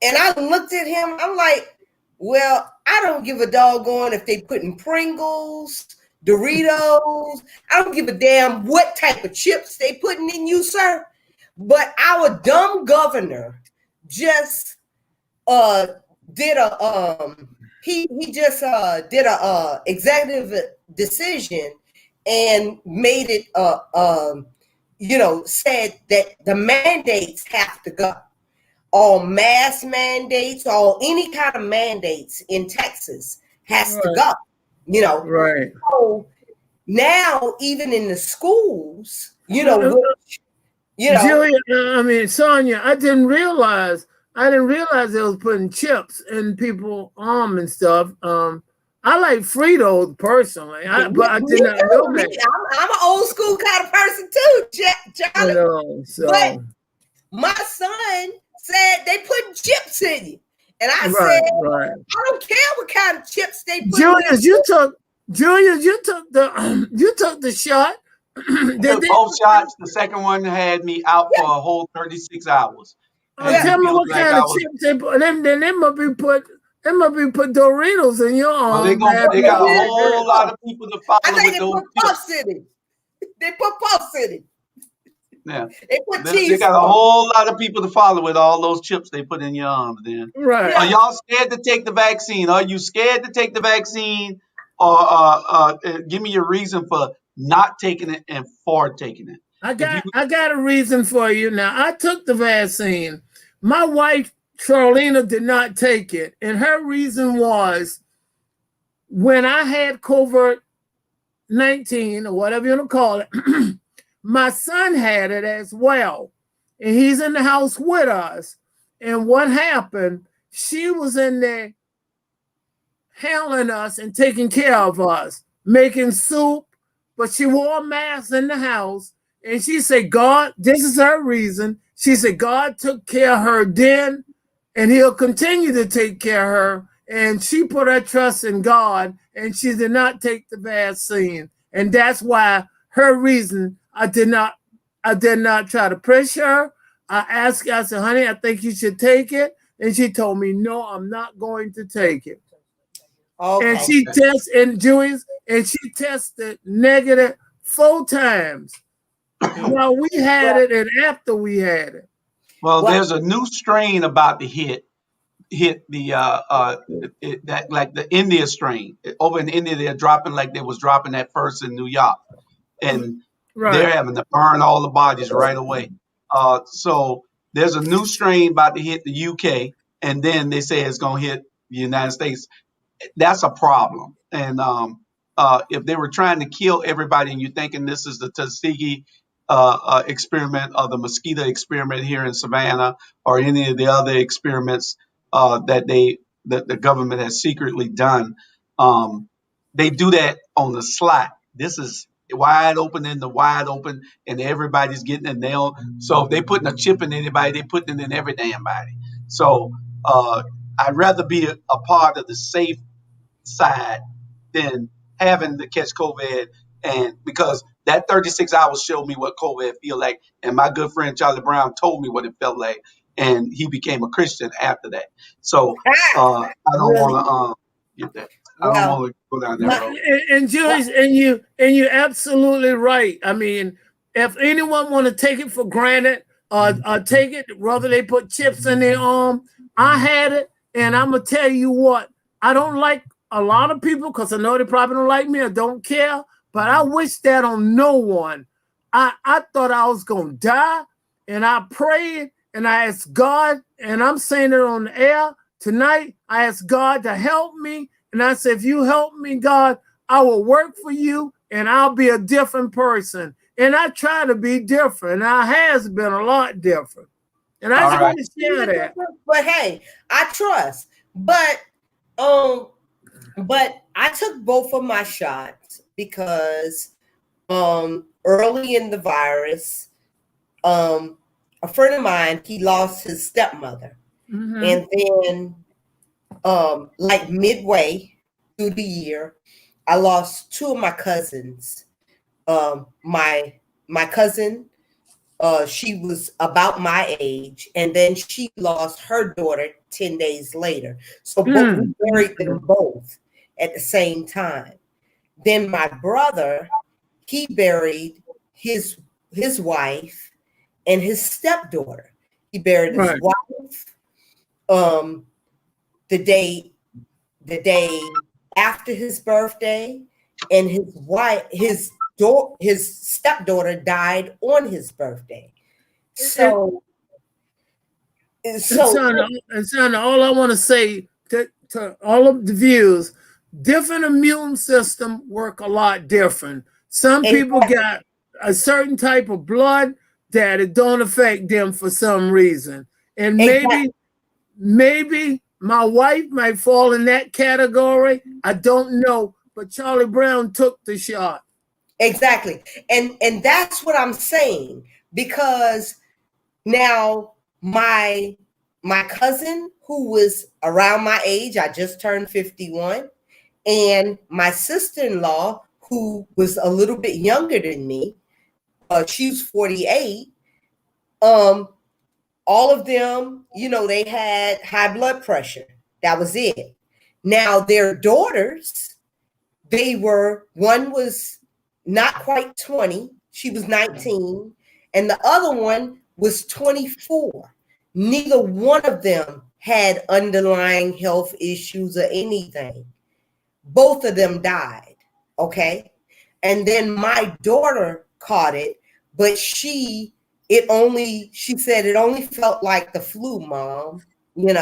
And I looked at him, I'm like, well, I don't give a doggone if they putting Pringles, Doritos. I don't give a damn what type of chips they putting in you, sir. But our dumb governor just did a did a executive decision and made it said that the mandates have to go. All mask mandates, all any kind of mandates in Texas has to go. Right. So now even in the schools, Julia, Sonia, I didn't realize they was putting chips in people's arm and stuff. I like Fritos personally, but I did not know that. I'm an old school kind of person too, Charlie. But my son said they putting chips in you, and I said, I don't care what kind of chips they put. You took the shot. Both shots. The second one had me out for a whole 36 hours. Tell me what kind of chips they put. Then they must be put Doritos in your arm. Well, they got a whole lot of people to follow. I think they put puffs in it. They put puffs in it. Yeah. They got a whole lot of people to follow with all those chips they put in your arms then. Right. Are y'all scared to take the vaccine? Are you scared to take the vaccine? Or give me your reason for not taking it and for taking it. I got a reason for you now. I took the vaccine. My wife, Charlena, did not take it. And her reason was when I had COVID-19 or whatever you want to call it, my son had it as well. And he's in the house with us. And what happened, she was in there handling us and taking care of us, making soup, but she wore a mask in the house. And she said, God, this is her reason. She said, God took care of her then, and he'll continue to take care of her. And she put her trust in God, and she did not take the vaccine. And that's why her reason, I did not try to pressure her. I asked her, I said, honey, I think you should take it. And she told me, no, I'm not going to take it. Okay. And she tested negative 4 times. While we had it and after we had it. Well, there's a new strain about to hit the like the India strain. Over in India, they're dropping like they was dropping that first in New York. And they're having to burn all the bodies right away. So there's a new strain about to hit the UK, and then they say it's going to hit the United States. That's a problem. And if they were trying to kill everybody and you're thinking this is the Tuskegee experiment or the mosquito experiment here in Savannah or any of the other experiments that the government has secretly done. They do that on the sly. This is wide open in the wide open, and everybody's getting it nailed. So if they putting a chip in anybody, they putting it in every damn body. So I'd rather be a part of the safe side than having to catch COVID, and because that 36 hours showed me what COVID feel like, and my good friend Charlie Brown told me what it felt like, and he became a Christian after that. So I don't Really? want to get that. I don't Well, want to go down that road. And Julius, and you're absolutely right. I mean, if anyone want to take it for granted, take it, whether they put chips in their arm, I had it, and I'm gonna tell you what, I don't like a lot of people because I know they probably don't like me or don't care, but I wish that on no one. I thought I was gonna die, and I prayed and I asked God, and I'm saying it on the air tonight. I asked God to help me, and I said, if you help me, God, I will work for you, and I'll be a different person. And I try to be different. I has been a lot different, and I just want to share that. But hey, I trust. But I took both of my shots because early in the virus, a friend of mine, he lost his stepmother. Mm-hmm. And then like midway through the year, I lost two of my cousins. My cousin, she was about my age, and then she lost her daughter 10 days later. So we buried them both at the same time. Then my brother, he buried his wife and his stepdaughter. He buried his wife the day after his birthday, and his stepdaughter died on his birthday. So Sandra, all I want to say to all of the viewers, different immune system work a lot different. Some people got a certain type of blood that it don't affect them for some reason. And maybe my wife might fall in that category. I don't know, but Charlie Brown took the shot. Exactly. And that's what I'm saying, because now my cousin, who was around my age, I just turned 51, and my sister-in-law, who was a little bit younger than me, she's 48. All of them, they had high blood pressure. That was it. Now their daughters, one was not quite 20. She was 19. And the other one was 24. Neither one of them had underlying health issues or anything. Both of them died. Okay. And then my daughter caught it, but she said it only felt like the flu, Mom, and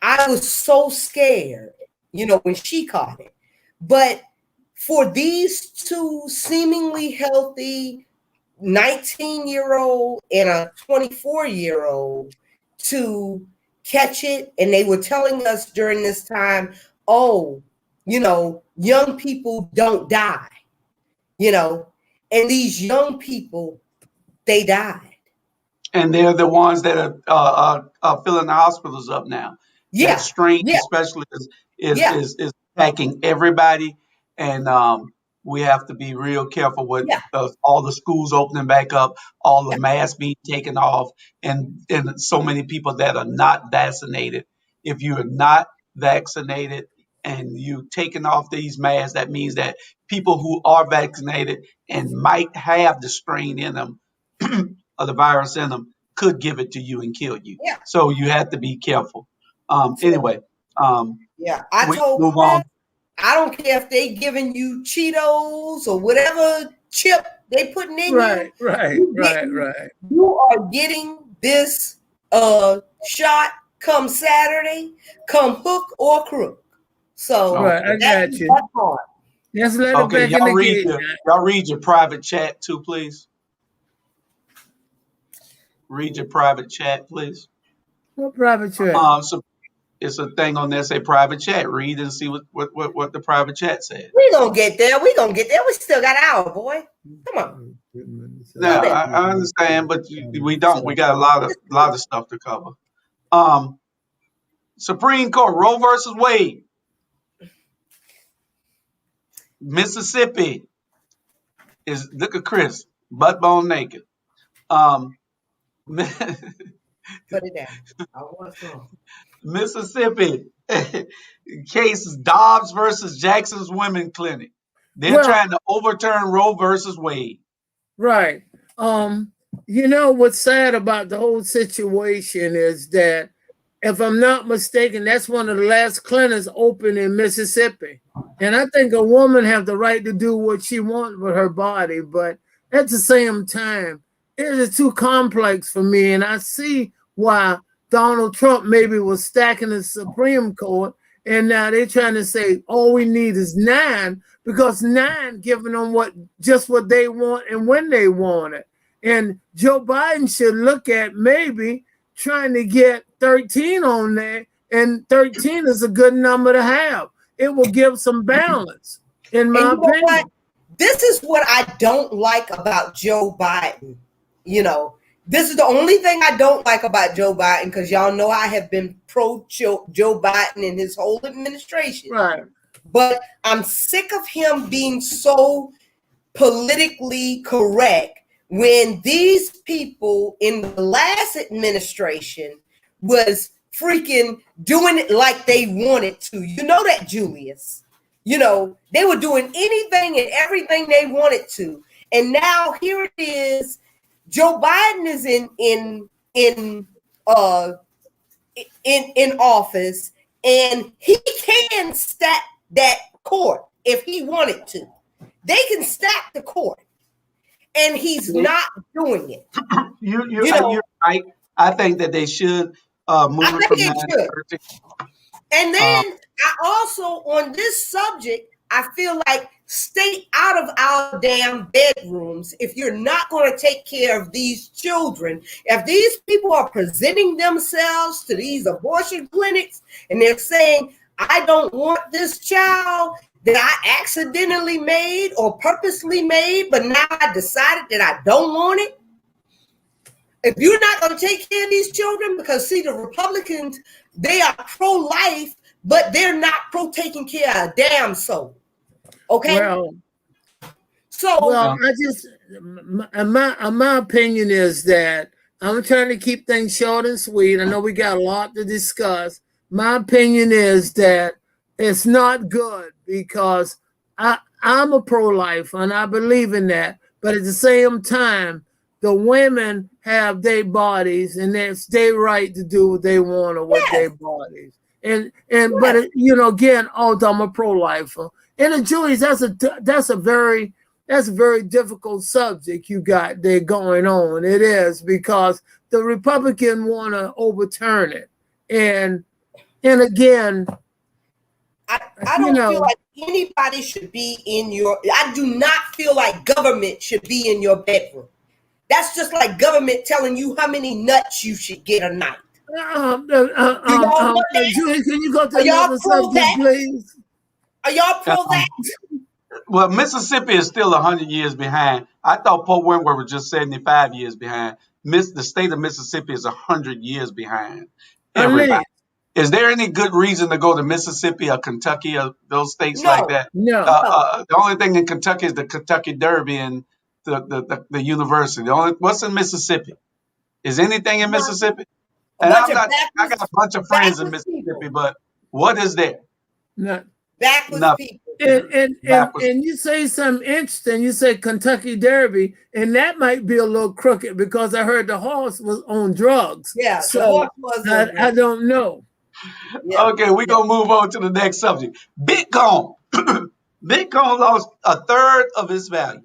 I was so scared, when she caught it. But for these two seemingly healthy 19-year-old and a 24-year-old to catch it, and they were telling us during this time, young people don't die, and these young people, they died. And they're the ones that are filling the hospitals up now. Yeah. That strain especially is attacking everybody. And we have to be real careful with all the schools opening back up, all the masks being taken off, and so many people that are not vaccinated. If you are not vaccinated and you taking off these masks, that means that people who are vaccinated and might have the strain in them or the virus in them could give it to you and kill you. Yeah. So you have to be careful. Anyway. I told them, I don't care if they giving you Cheetos or whatever chip they putting in you. Right. You are getting this shot come Saturday, come hook or crook. So I got you. Let's let it Okay, back in the game. y'all read your private chat too, please. Read your private chat, please. What private chat? So it's a thing on there say private chat. Read and see what the private chat says. We gonna get there. We still got an hour, boy. Come on. Now I understand, but we don't. We got a lot of stuff to cover. Supreme Court, Roe versus Wade, Mississippi is look at Chris, butt bone naked. Put it down. I want some. Mississippi case Dobbs versus Jackson's Women Clinic. They're trying to overturn Roe versus Wade. Right. You know what's sad about the whole situation is that, if I'm not mistaken, that's one of the last clinics open in Mississippi. And I think a woman have the right to do what she wants with her body, but at the same time, it is too complex for me. And I see why Donald Trump maybe was stacking the Supreme Court, and now they're trying to say all we need is 9, because 9 giving them what they want and when they want it. And Joe Biden should look at maybe trying to get 13 on there, and 13 is a good number to have. It will give some balance, in my opinion. What? This is what I don't like about Joe Biden. You know, this is the only thing I don't like about Joe Biden, because y'all know I have been pro Joe Biden and his whole administration. Right. But I'm sick of him being so politically correct when these people in the last administration was freaking doing it like they wanted to. You know that, Julius. You know, they were doing anything and everything they wanted to. And now here it is. Joe Biden is in office, and he can stack that court if he wanted to. They can stack the court, and he's not doing it. You're right. I think that they should move it from 9 to 13. And then I also, on this subject, I feel like stay out of our damn bedrooms if you're not going to take care of these children. If these people are presenting themselves to these abortion clinics and they're saying, I don't want this child that I accidentally made or purposely made, but now I decided that I don't want it. If you're not going to take care of these children, because see, the Republicans, they are pro-life, but they're not pro-taking care of a damn soul. Okay. I just, my opinion is that I'm trying to keep things short and sweet. I know we got a lot to discuss. My opinion is that it's not good, because I'm a pro-life and I believe in that. But at the same time, the women have their bodies, and it's their right to do what they want with their bodies. But you know, again, I'm a pro-lifer. And Julius, that's a very difficult subject you got there going on. It is, because the Republican want to overturn it, and again, I don't feel like anybody should be in your. I do not feel like government should be in your bedroom. That's just like government telling you how many nuts you should get a night. Julius, can you go to another subject, please? Are y'all pro that? Well, Mississippi is still 100 years behind. I thought Pope Wentworth was just 75 years behind. The state of Mississippi is 100 years behind. Everybody. Is there any good reason to go to Mississippi or Kentucky or those states like that? No. The only thing in Kentucky is the Kentucky Derby and the university. What's in Mississippi? Is anything in Mississippi? And I got a bunch of friends in Mississippi, but what is there? Nothing. Backwards people. And you say something interesting. You say Kentucky Derby, and that might be a little crooked, because I heard the horse was on drugs. Yeah, so I don't know. Yeah. Okay, we're going to move on to the next subject. Bitcoin. Bitcoin lost a third of its value.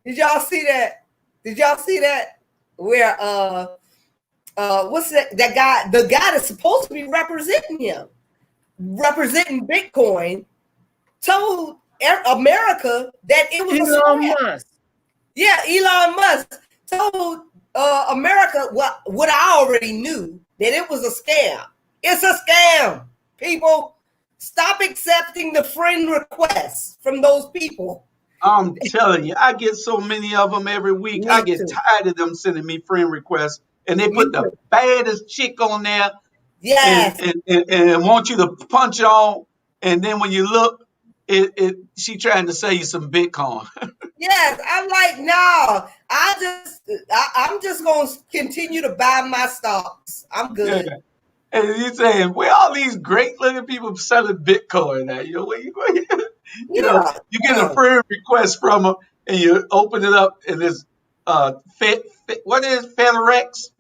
Did y'all see that? Where what's that guy? The guy that's supposed to be representing Bitcoin told America that it was Elon a scam. Musk. Yeah, Elon Musk told America what I already knew, that it was a scam. It's a scam. People, stop accepting the friend requests from those people. I'm telling you, I get so many of them every week. Me I get too. tired of them sending me friend requests, and they Me put the too. baddest chick on there Yes. and want you to punch on, and then when you look, she trying to sell you some Bitcoin. Yes. I'm like, no, I'm just going to continue to buy my stocks. I'm good. Yeah. And you saying, where all these great looking people selling Bitcoin at? You know, where you Yeah. you get a friend request from them, and you open it up, and it's what is FedRex,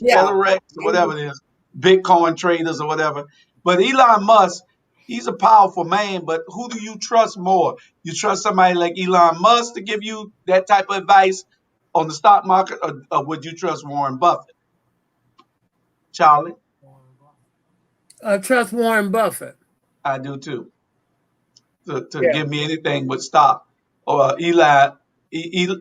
Yeah. or whatever it is, Bitcoin traders or whatever. But Elon Musk, he's a powerful man, but who do you trust more? You trust somebody like Elon Musk to give you that type of advice on the stock market, or would you trust Warren Buffett? Charlie? I trust Warren Buffett. I do too. To Yeah. give me anything but stock. Or Elon is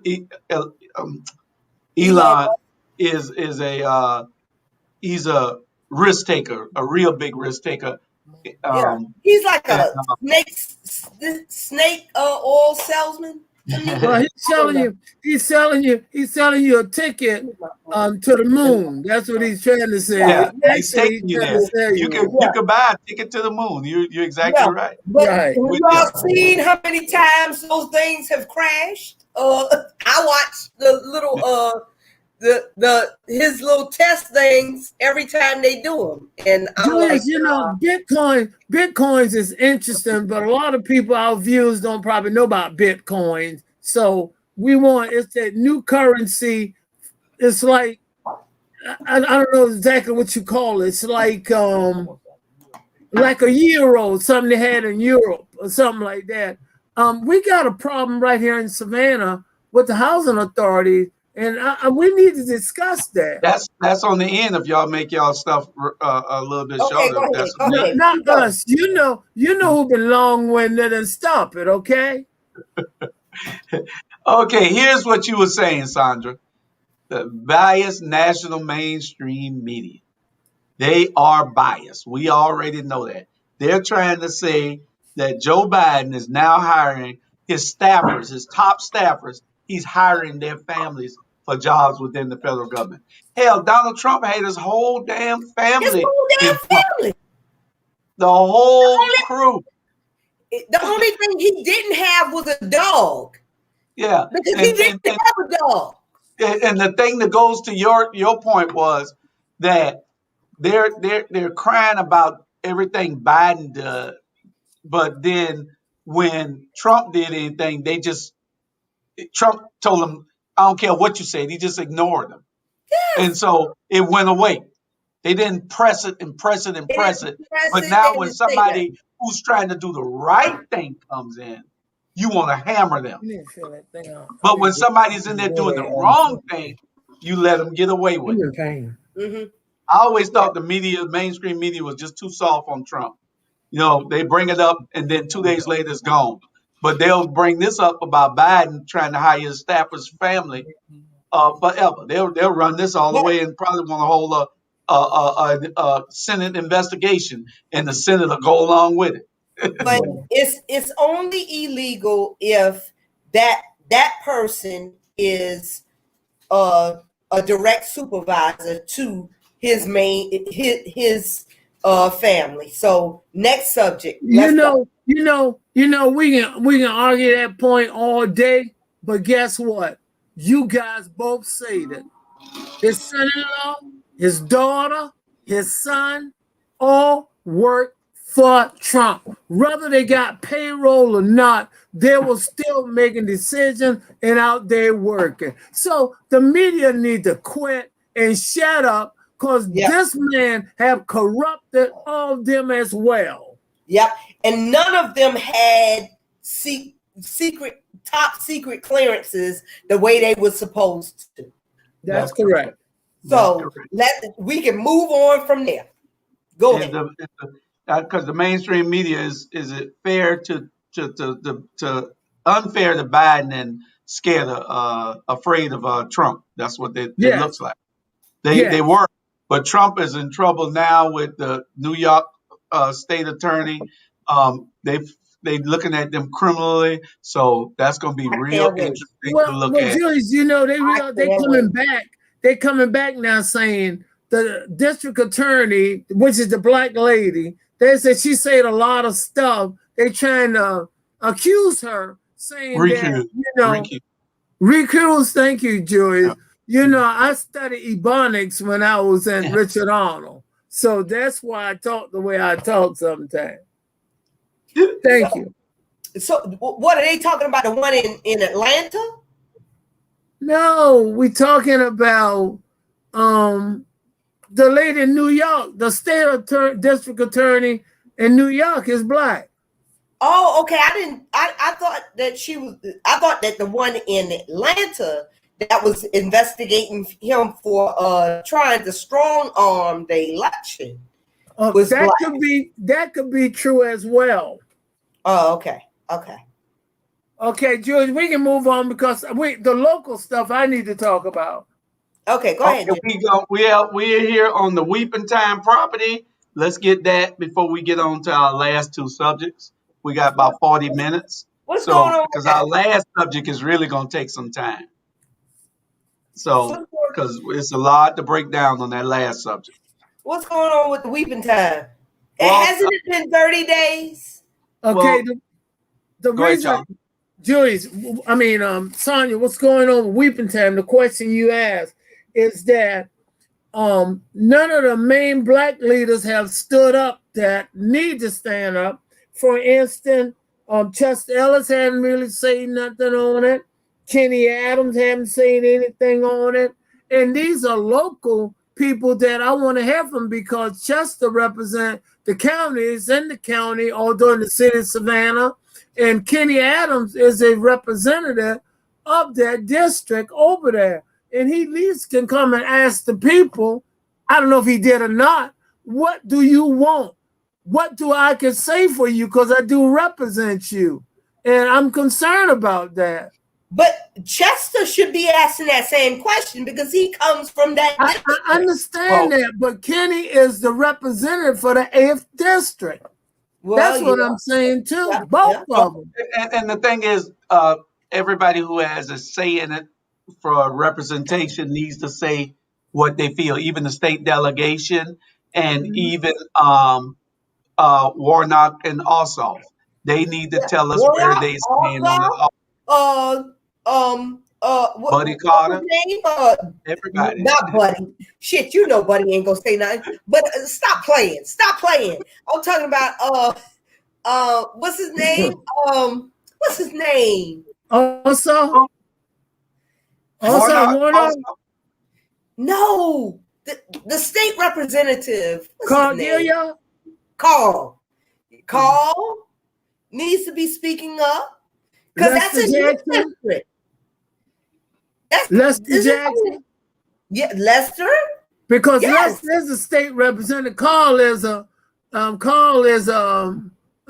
he's a risk taker, a real big risk taker. Yeah. He's like And, a snake oil salesman to me. Well, he's selling you a ticket to the moon. That's what he's trying to say. yeah, he's Actually, taking you trying there. to sell You can buy a ticket to the moon. You're exactly right. But Right. have y'all seen how many times those things have crashed? I watched the little his little test things every time they do them, and I'm Julius, like, Bitcoins is interesting, but a lot of people, our viewers, don't probably know about Bitcoins. So it's that new currency. It's like I don't know exactly what you call it. It's like a euro, something they had in Europe or something like that. We got a problem right here in Savannah with the housing authority, and we need to discuss that. That's on the end if y'all make y'all stuff a little bit okay, shorter. go ahead. Not us. You know who been long-winded, and stop it, okay? Okay, here's what you were saying, Sandra. The biased national mainstream media. They are biased. We already know that. They're trying to say that Joe Biden is now hiring his staffers, his top staffers. He's hiring their families for jobs within the federal government. Hell, Donald Trump had his whole damn family. Family. The whole crew. The only thing he didn't have was a dog. Yeah. Because he didn't have a dog. And the thing that goes to your point was that they're crying about everything Biden did, but then when Trump did anything, Trump told them, I don't care what you said, he just ignored them. Yeah. And so it went away. They didn't press it. But now when somebody who's trying to do the right thing comes in, you want to hammer them. But when somebody's in there doing the wrong thing, you let them get away with it. Mm-hmm. I always thought the mainstream media was just too soft on Trump. You know, they bring it up and then 2 days later it's gone. But they'll bring this up about Biden trying to hire his staffer's family forever. They'll run this all the way and probably want to hold a Senate investigation, and the Senate will go along with it. But it's only illegal if that person is a direct supervisor to his family. So next subject. We can argue that point all day, but guess what? You guys both say that his son-in-law, his daughter, his son, all work for Trump. Whether they got payroll or not, they were still making decisions and out there working. So the media need to quit and shut up, because this man have corrupted all of them as well. Yep. And none of them had top secret clearances the way they were supposed to. That's correct. So we can move on from there. Go ahead. Because the mainstream media is it fair to to unfair to Biden and scared afraid of Trump. That's what it looks like. They were, but Trump is in trouble now with the New York state attorney. They looking at them criminally, so that's going to be real interesting to look at. Julius, you know they coming back. They coming back now saying the district attorney, which is the black lady, they said she said a lot of stuff. They trying to accuse her, saying that recuse. Thank you, Julius. Yeah. You know, I studied Ebonics when I was in Richard Arnold, so that's why I talk the way I talk sometimes. Thank you. So what are they talking about? The one in Atlanta? No, we talking about the lady in New York. The state district attorney in New York is black. Oh, okay. I thought that the one in Atlanta that was investigating him for trying to strong arm the election was that black. That could be true as well. Oh, okay. Okay, George, we can move on because the local stuff I need to talk about. Okay, go ahead. We're here on the Weeping Time property. Let's get that before we get on to our last two subjects. We got about 40 minutes. What's going on? Because our last subject is really going to take some time. So, because it's a lot to break down on that last subject. What's going on with the Weeping Time? Hasn't it been 30 days? Okay, the reason, Julius, Sonia, what's going on with Weeping Time? The question you asked is that none of the main black leaders have stood up that need to stand up. For instance, Chester Ellis hadn't really said nothing on it. Kenny Adams haven't said anything on it. And these are local people that I want to hear from because Chester represents the counties in the county, although in the city of Savannah. And Kenny Adams is a representative of that district over there. And he at least can come and ask the people, I don't know if he did or not, what do you want? What do I can say for you? Because I do represent you. And I'm concerned about that. But Chester should be asking that same question because he comes from that district. I understand that, but Kenny is the representative for the 8th district. Well, that's what I'm saying too. Both of them. And the thing is, everybody who has a say in it for representation needs to say what they feel. Even the state delegation and even Warnock and Ossoff, they need to tell us where they stand on it. Buddy Carter, everybody. Not Buddy. Shit, you know Buddy ain't gonna say nothing. But stop playing. I'm talking about what's his name? Also, Warnock. No, the state representative. Cordelia. Carl needs to be speaking up. Because that's a district. Lester Jackson? Yeah, Lester? Because Lester is a state representative. Carl is a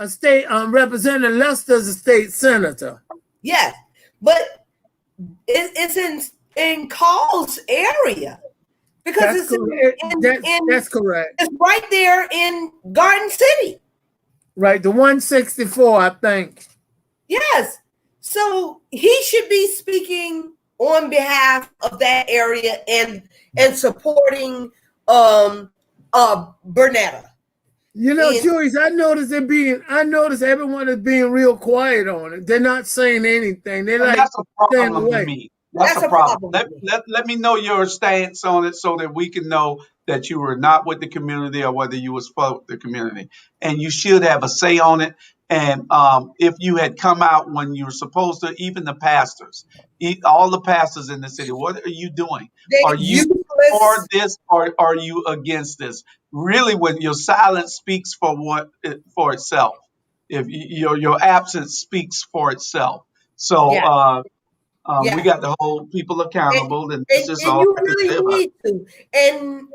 state representative. Lester is a state senator. Yes, but it's in Carl's area. Because that's correct. It's right there in Garden City. Right, the 164, I think. Yes. So he should be speaking on behalf of that area and supporting Bernetta. You know, Julius, I noticed everyone is being real quiet on it. They're not saying anything. They're like that's a problem to me. That's a problem. Let me know your stance on it so that we can know that you were not with the community or whether you was for the community. And you should have a say on it. And if you had come out when you were supposed to, even the pastors, all the pastors in the city, what are you doing? Are you for this or are you against this? Really, when your silence speaks for itself, if your absence speaks for itself. So we got to hold people accountable, and this is all. You really need to, and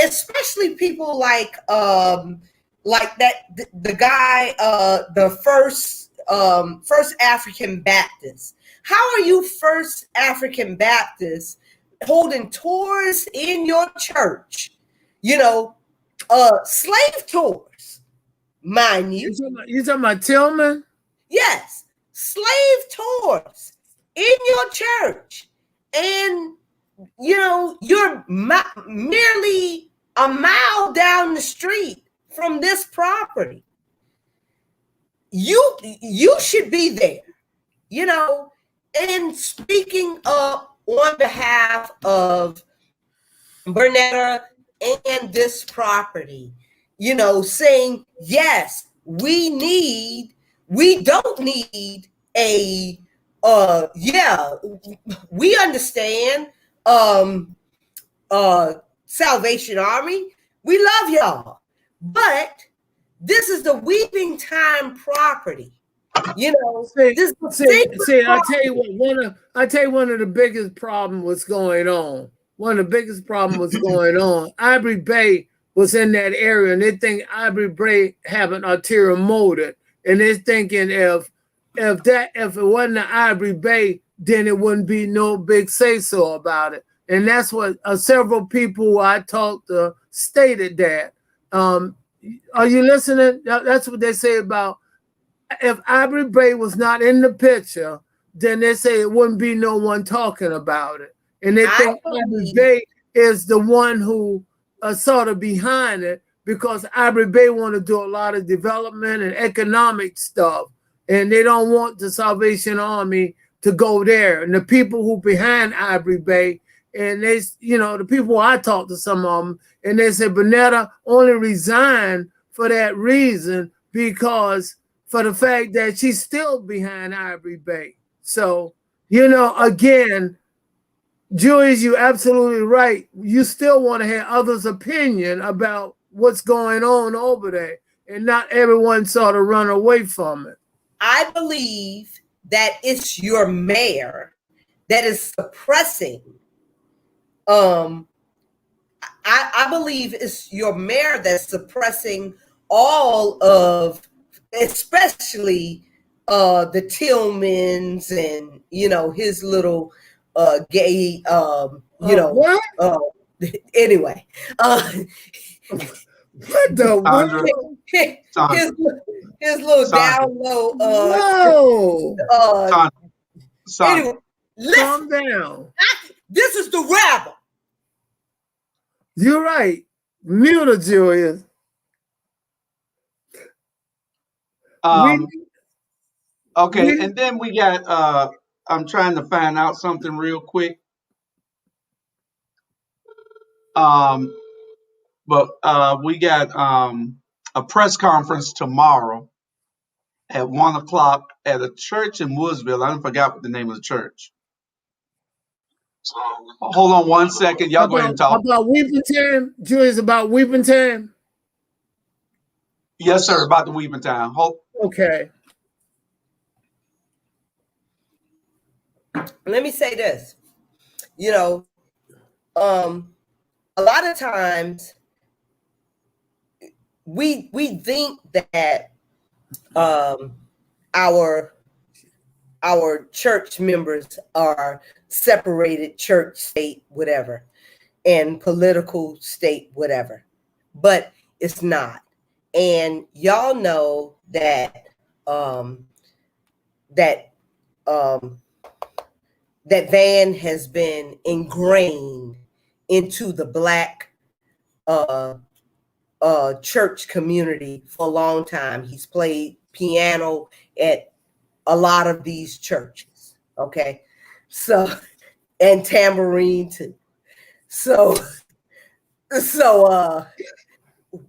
especially people like like that the guy, the first African Baptist. How are you first African Baptist holding tours in your church? You know, slave tours, mind you. You talking about Tillman? Yes, slave tours in your church, and you know you're merely a mile down the street from this property. You should be there, you know. And speaking up on behalf of Bernetta and this property, you know, saying yes, we don't need a we understand Salvation Army, we love y'all, but this is the Weeping Time property. You know, I tell you what, one of the biggest problem was going on. One of the biggest problem was going on. Ivory Bay was in that area, and they think Ivory Bay have an ulterior motive, and they're thinking if it wasn't the Ivory Bay, then it wouldn't be no big say so about it. And that's what several people who I talked to stated that. Are you listening? That's what they say about if Ivory Bay was not in the picture, then they say it wouldn't be no one talking about it. And they think Ivory Bay is the one who sort of behind it, because Ivory Bay want to do a lot of development and economic stuff, and they don't want the Salvation Army to go there. And the people who behind Ivory Bay, and they, you know, the people I talked to, some of them, and they said Bernetta only resigned for that reason, because for the fact that she's still behind Ivory Bay. So, you know, again, Julius, you're absolutely right. You still want to hear others' opinion about what's going on over there, and not everyone sort of run away from it. I believe that it's your mayor that is suppressing. I believe it's your mayor that's suppressing all of, especially the Tillmans and, you know, his little gay, anyway. What the his little down low. Anyway, calm down. This is the Rabble. You're right. Mute her, Julius. Okay, and then we got, I'm trying to find out something real quick. But we got a press conference tomorrow at 1:00 at a church in Woodsville. I forgot what the name of the church. Hold on one second. Y'all go ahead and talk. About Weeping Time? Julius, about Weeping Time? Yes, sir, about the Weeping Time. Okay. Let me say this. You know, a lot of times we think that our church members are separated, church, state, whatever, and political, state, whatever, but it's not. And y'all know that that Van has been ingrained into the Black church community for a long time. He's played piano at a lot of these churches, okay? So, and tambourine too. So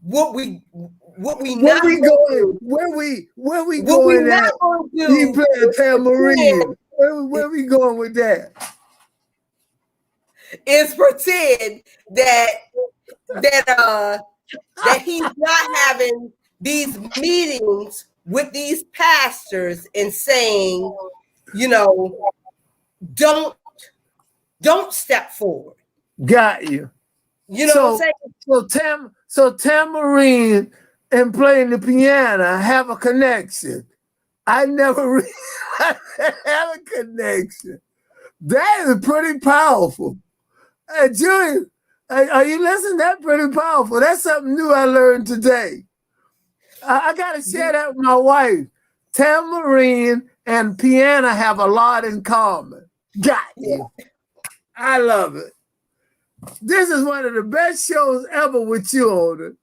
what we not going at? He playing tambourine. Where we going with that? Is pretend that he's not having these meetings with these pastors and saying, you know, don't step forward. Got you. You know what I'm saying? So Tambourine and playing the piano have a connection. I never realized they have a connection. That is pretty powerful. Hey, Julian, are you listening? That's pretty powerful. That's something new I learned today. I got to share that with my wife. Tambourine and piano have a lot in common. Got you. I love it. This is one of the best shows ever with you on it.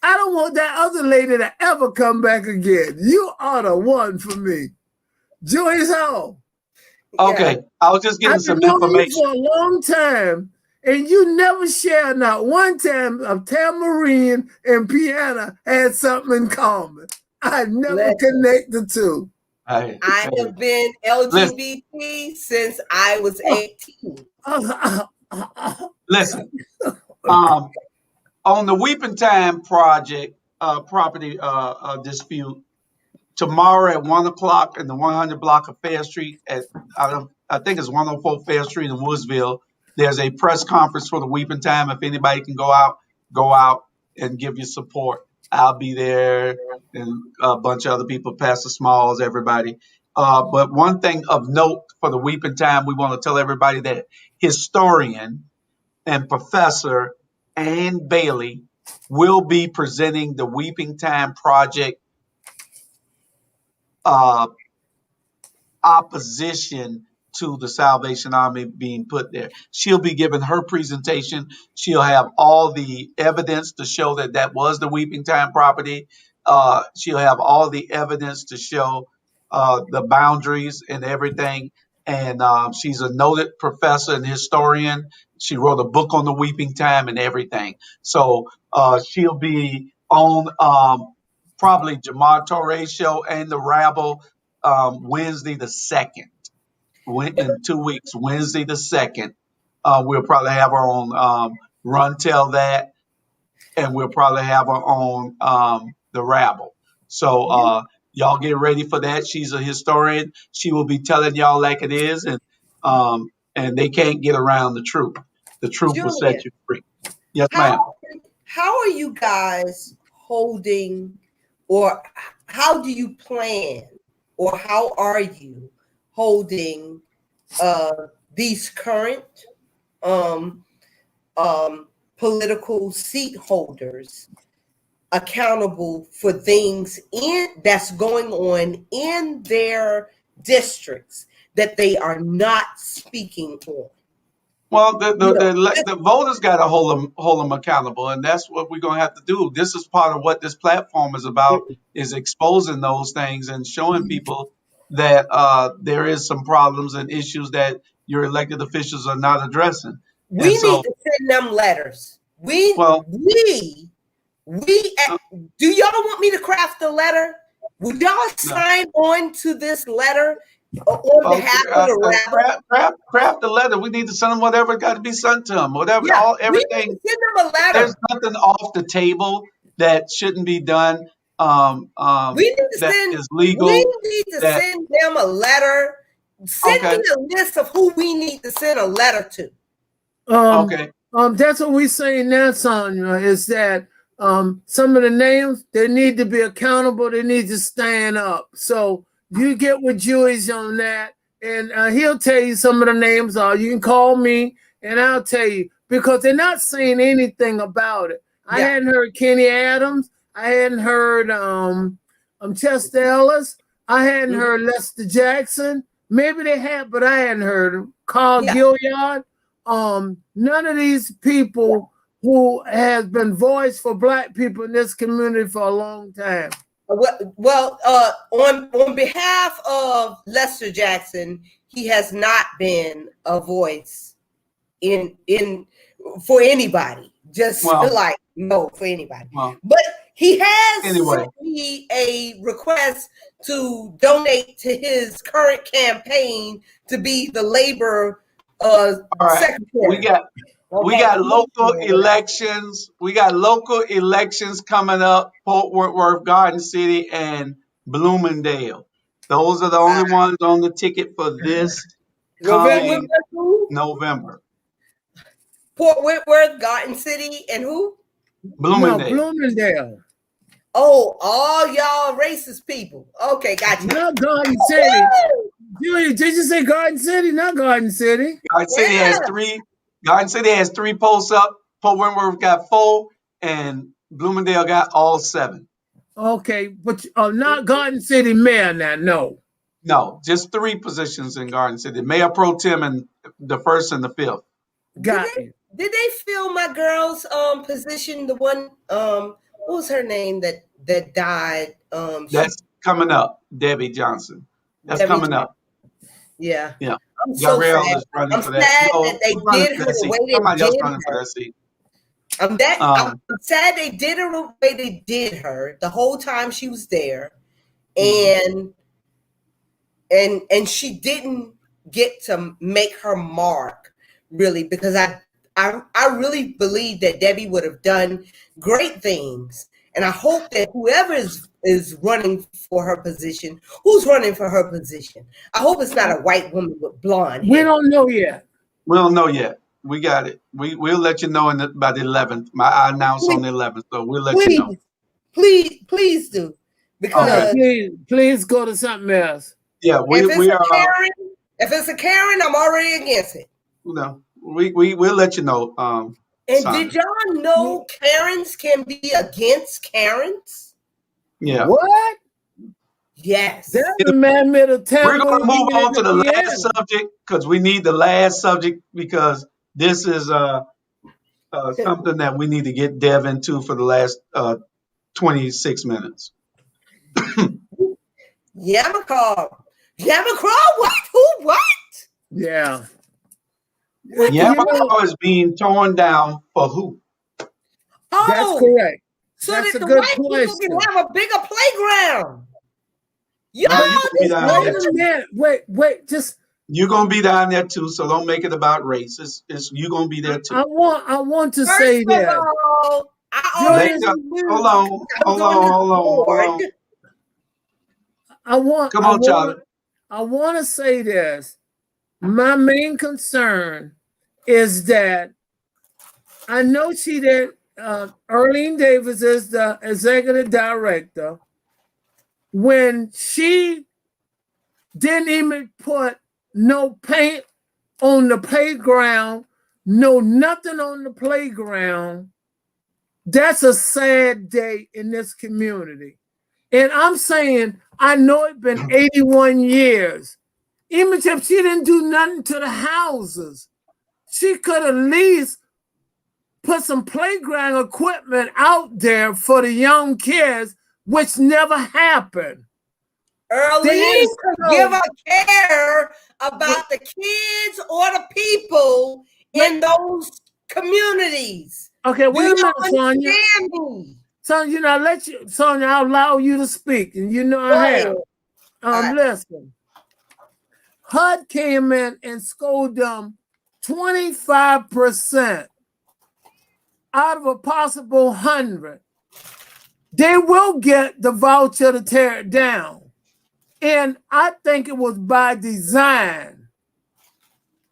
I don't want that other lady to ever come back again. You are the one for me. Joyce Hall. Okay, I was just getting some information for a long time, and you never shared not one time of tambourine and piano had something in common. I never connect the two. I have been LGBT since I was 18. Listen, on the Weeping Time project property dispute, tomorrow at 1 o'clock in the 100 block of Fair Street at I think it's 104 Fair Street in Woodsville. There's a press conference for the Weeping Time. If anybody can go out and give you support. I'll be there, and a bunch of other people, Pastor Smalls, everybody. But one thing of note for the Weeping Time, we want to tell everybody that historian and Professor Ann Bailey will be presenting the Weeping Time Project opposition to the Salvation Army being put there. She'll be giving her presentation. She'll have all the evidence to show that that was the Weeping Time property. She'll have all the evidence to show the boundaries and everything. And she's a noted professor and historian. She wrote a book on the Weeping Time and everything. So she'll be on probably Jamar Torre's show and the Rabble Wednesday the 2nd. In 2 weeks, Wednesday the 2nd. We'll probably have her on Run Tell That, and we'll probably have her on the Rabble. So y'all get ready for that. She's a historian. She will be telling y'all like it is, and they can't get around the truth. The truth will set you free. Yes, ma'am. How are you guys holding, or how do you plan, or how are you holding these current political seat holders accountable for things that's going on in their districts that they are not speaking on? Well, the voters got to hold them accountable, and that's what we're going to have to do. This is part of what this platform is about, is exposing those things and showing people that there is some problems and issues that your elected officials are not addressing. We need to send them letters. Do y'all want me to craft a letter? Would y'all sign on to this letter on behalf of the Rabble? Craft the letter. We need to send them whatever got to be sent to them. Whatever, everything. We need to send them a letter. There's nothing off the table that shouldn't be done. Is legal. We need to send them a letter. Send me a list of who we need to send a letter to. That's what we're saying now, Sonia, is that some of the names, they need to be accountable. They need to stand up. So you get with Jewish on that, and he'll tell you some of the names are. You can call me, and I'll tell you, because they're not saying anything about it. I hadn't heard Kenny Adams. I hadn't heard Chester Ellis. I hadn't heard Lester Jackson. Maybe they had, but I hadn't heard him. Carl Gilliard. None of these people who has been voiced for Black people in this community for a long time. Well, on behalf of Lester Jackson, he has not been a voice for anybody. For anybody. But he has sent me a request to donate to his current campaign to be the labor secretary. We got local elections. We got local elections coming up. Fort Worth, Garden City, and Bloomingdale. Those are the only ones on the ticket for this coming November. Fort Whitworth, Garden City, and who? Bloomingdale. No, Bloomingdale. Oh, all y'all racist people. Okay, gotcha. Not Garden City. Julie, did you say Garden City? Not Garden City. Garden City has three. Garden City has 3 posts up. Fort Wentworth got 4, and Bloomingdale got all 7. Okay, but not Garden City mayor now. No. No, just 3 positions in Garden City: Mayor Pro Tem and the 1st and the 5th. Got it. Did they fill my girl's position? The one what was her name that died? That's coming up, Debbie Johnson. That's Debbie coming up. Yeah. Yeah. I'm so Gabrielle sad. is running I'm for sad that. No, that they who's running did for her that the seat? way they Somebody else did running for her. that seat. I'm sad they did her the way they did her the whole time she was there, and she didn't get to make her mark really, because I really believe that Debbie would have done great things, and I hope that whoever is running for her position, who's running for her position, I hope it's not a white woman with blonde hair. We don't know yet. We don't know yet. We got it. We'll let you know by the 11th. I announce on the 11th, so we'll let you know. Please do, because Please go to something else. Yeah, if it's a Karen, I'm already against it. No, we'll let you know. And Sonia. did y'all know Karens can be against Karens? Yeah. What? Yes. That's the man-made a We're going to taboo move on to the in last subject, because we need the last subject, because this is something that we need to get Dev into for the last 26 minutes. Yamacraw. What? Who? What? Yeah. Yamacraw is being torn down for who? Oh, that's correct. So that's that a the good white question. people can have a bigger playground. Wait, just you're gonna be down there too, so don't make it about race. It's you're gonna be there too. I want to say that. Hold on. I want to say this. My main concern is that I know she did. Arlene Davis is the executive director. When she didn't even put no paint on the playground, no nothing on the playground, that's a sad day in this community. And I'm saying, I know it's been 81 years. Even if she didn't do nothing to the houses, she could at least put some playground equipment out there for the young kids, which never happened. Early give a care about the kids or the people in those communities. Okay, wait a minute, Sonia. Sonia, Sonia, I'll allow you to speak, and you know I have. Listen. HUD came in and scored them 25% out of a possible 100. They will get the voucher to tear it down. And I think it was by design.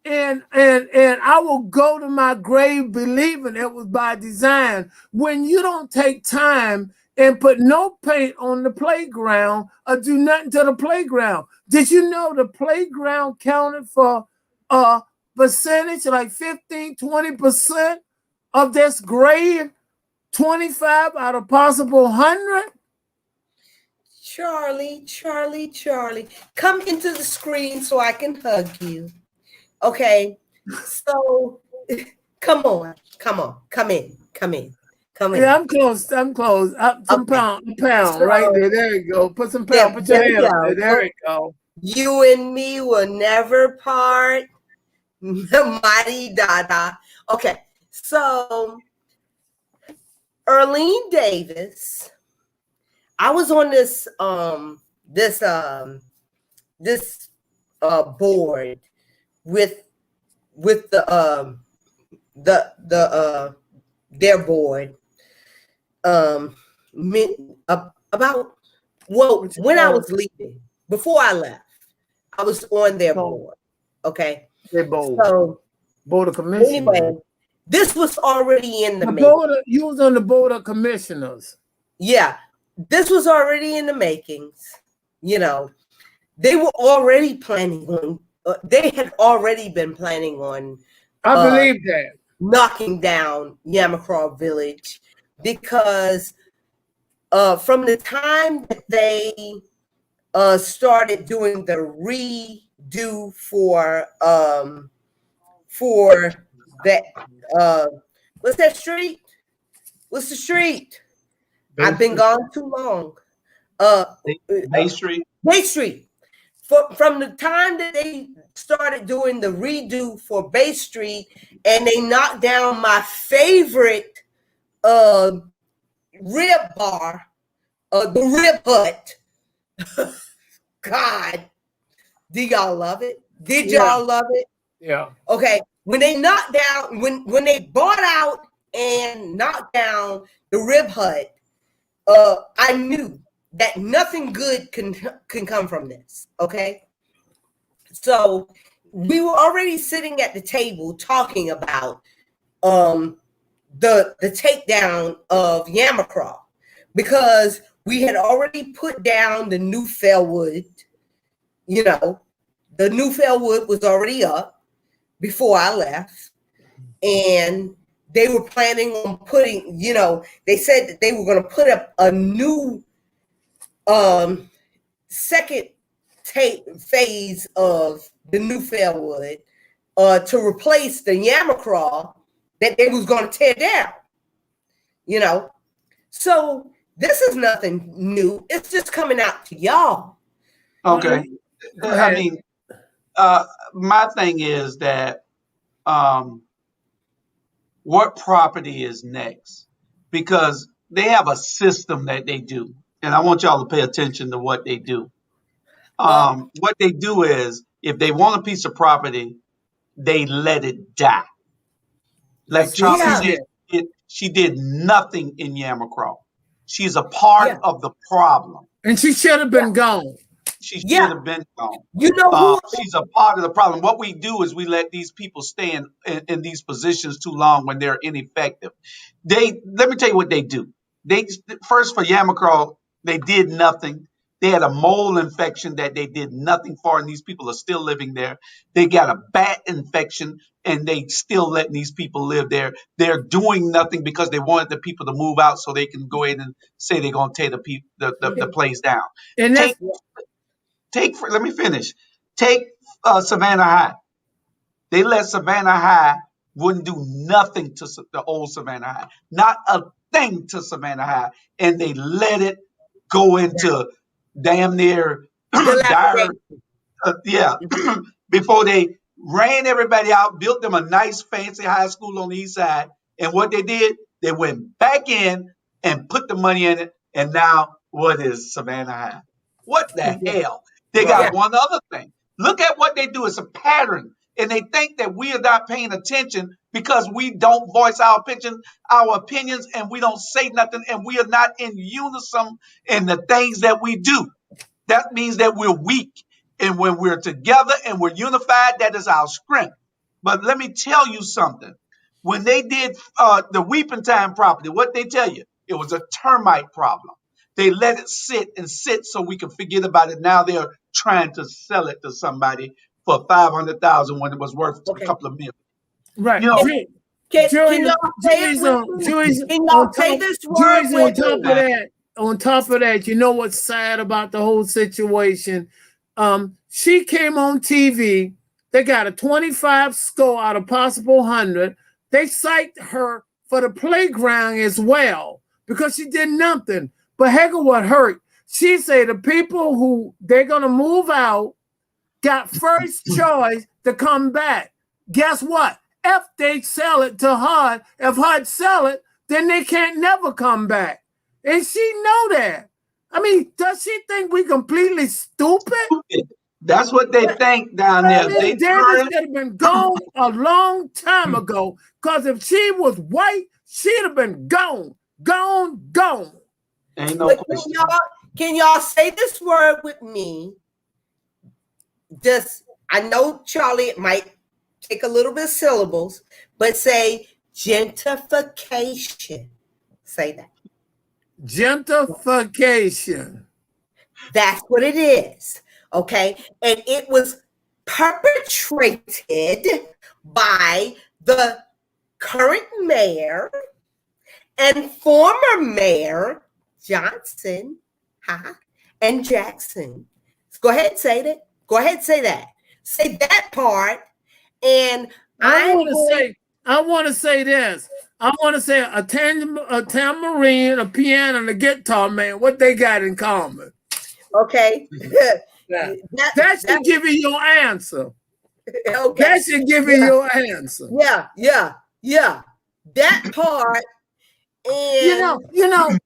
And I will go to my grave believing it was by design. When you don't take time and put no paint on the playground or do nothing to the playground. Did you know the playground counted for a percentage, like 15, 20% of this grade? 25 out of possible 100? Charlie, come into the screen so I can hug you. Okay, so come in. Yeah, I'm close. Some pound, right there. There you go. Put some pound, put your hand up there. There you go. You and me will never part. Mighty Dada. Okay, so Arlene Davis, I was on this board with their board about when I was leaving, before I left, I was on their board. Okay, their board. So board of commissioners. Anyway, this was already in the board. You was on the board of commissioners. Yeah, this was already in the makings. You know, they were already planning on. They had already been planning on. I believe that. Knocking down Yamacraw Village, because from the time that they started doing the redo for that what's that street? What's the street? Bay I've been Street. gone too long. Bay Street. Bay Street. From the time that they started doing the redo for Bay Street, and they knocked down my favorite rib bar, the Rib Hut. God, do y'all love it? Did y'all love it? Yeah. Okay. When they knocked down, when they bought out and knocked down the Rib Hut, I knew that nothing good can come from this. Okay. So we were already sitting at the table talking about the takedown of Yamacraw, because we had already put down the new Fellwood. You know, the new Fellwood was already up before I left, and they were planning on putting, you know, they said that they were going to put up a new second phase of the new Fellwood to replace the Yamacraw that they was going to tear down, you know. So this is nothing new. It's just coming out to y'all. Okay. I mean, my thing is that what property is next? Because they have a system that they do, and I want y'all to pay attention to what they do. What they do is, if they want a piece of property, they let it die. Like Chauncey said, she did nothing in Yamacraw. She's a part of the problem. And she should have been gone. She should have been gone. You know who? She's a part of the problem. What we do is we let these people stay in these positions too long when they're ineffective. Let me tell you what they do. They first, for Yamacraw, they did nothing. They had a mole infection that they did nothing for, and these people are still living there. They got a bat infection, and they still letting these people live there. They're doing nothing because they wanted the people to move out so they can go ahead and say they're going to tear the place down. And Let me finish. Take Savannah High. They let Savannah High wouldn't do nothing to the old Savannah High, not a thing to Savannah High, and they let it go into damn near dire. Before they ran everybody out, built them a nice fancy high school on the east side, and what they did, they went back in and put the money in it, and now what is Savannah High? What the hell? They got one other thing. Look at what they do. It's a pattern. And they think that we are not paying attention because we don't voice our opinions, and we don't say nothing, and we are not in unison in the things that we do. That means that we're weak. And when we're together and we're unified, that is our strength. But let me tell you something. When they did the Weeping Time property, what they tell you? It was a termite problem. They let it sit so we can forget about it. Now they're trying to sell it to somebody for $500,000 when it was worth a couple of million. Right. You know, Can y'all say this word with me? On top of that, you know what's sad about the whole situation? She came on TV. They got a 25 score out of possible 100. They psyched her for the playground as well because she did nothing. But heck of what hurt. She said the people who they're going to move out got first choice to come back. Guess what? If they sell it to HUD, if HUD sell it, then they can't never come back. And she know that. I mean, does she think we completely stupid? That's what they think down there. They should have been gone a long time ago. Because if she was white, she'd have been gone. Ain't no question. Can y'all say this word with me? Just, I know, Charlie, it might take a little bit of syllables, but say gentrification. Say that. Gentrification. That's what it is. Okay. And it was perpetrated by the current mayor and former mayor Johnson and Jackson. Go ahead and say that. Go ahead and say that. Say that part. And I want to say this. I want to say a tambourine, a piano, and a guitar man. What they got in common? Okay. That should give you your answer. Okay. That should give you your answer. Yeah. That part. And it's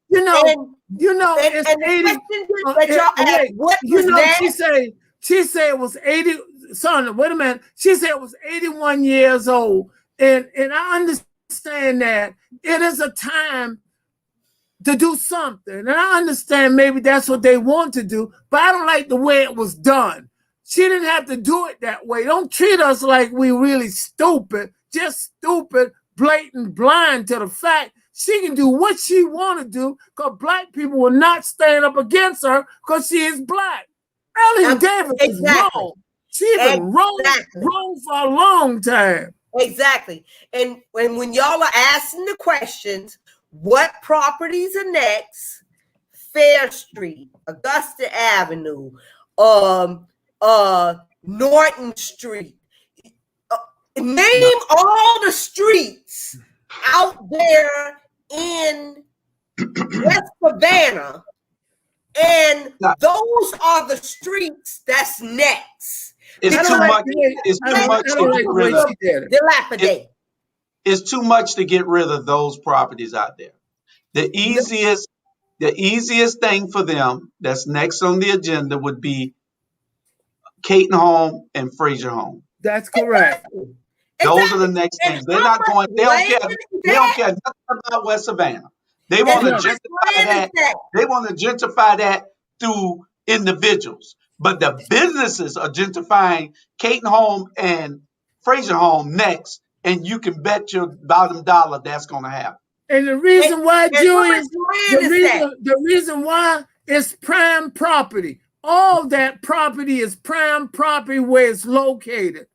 80. What was that? She said it was 80. Son, wait a minute. She said it was 81 years old. And I understand that it is a time to do something. And I understand maybe that's what they want to do, but I don't like the way it was done. She didn't have to do it that way. Don't treat us like we really stupid, just stupid, blatant, blind to the fact she can do what she want to do because black people will not stand up against her because she is black. Ellie Davis is wrong. She's been wrong for a long time. Exactly. And when y'all are asking the questions, what properties are next? Fair Street, Augusta Avenue, Norton Street. Name all the streets out there in West Savannah, and those are the streets that's next. It's too much. It's too much to get rid of. Dilapidate. It's too much to get rid of those properties out there. The easiest thing for them that's next on the agenda would be Caton Home and Frazier Home. That's correct. Those are the next things. They're not going. They don't care nothing about West Savannah. They want to gentrify that. They want to gentrify that through individuals. But the businesses are gentrifying Caton Home and Frazier Home next, and you can bet your bottom dollar that's going to happen. And the reason why, Julius, the reason why is prime property. All that property is prime property where it's located.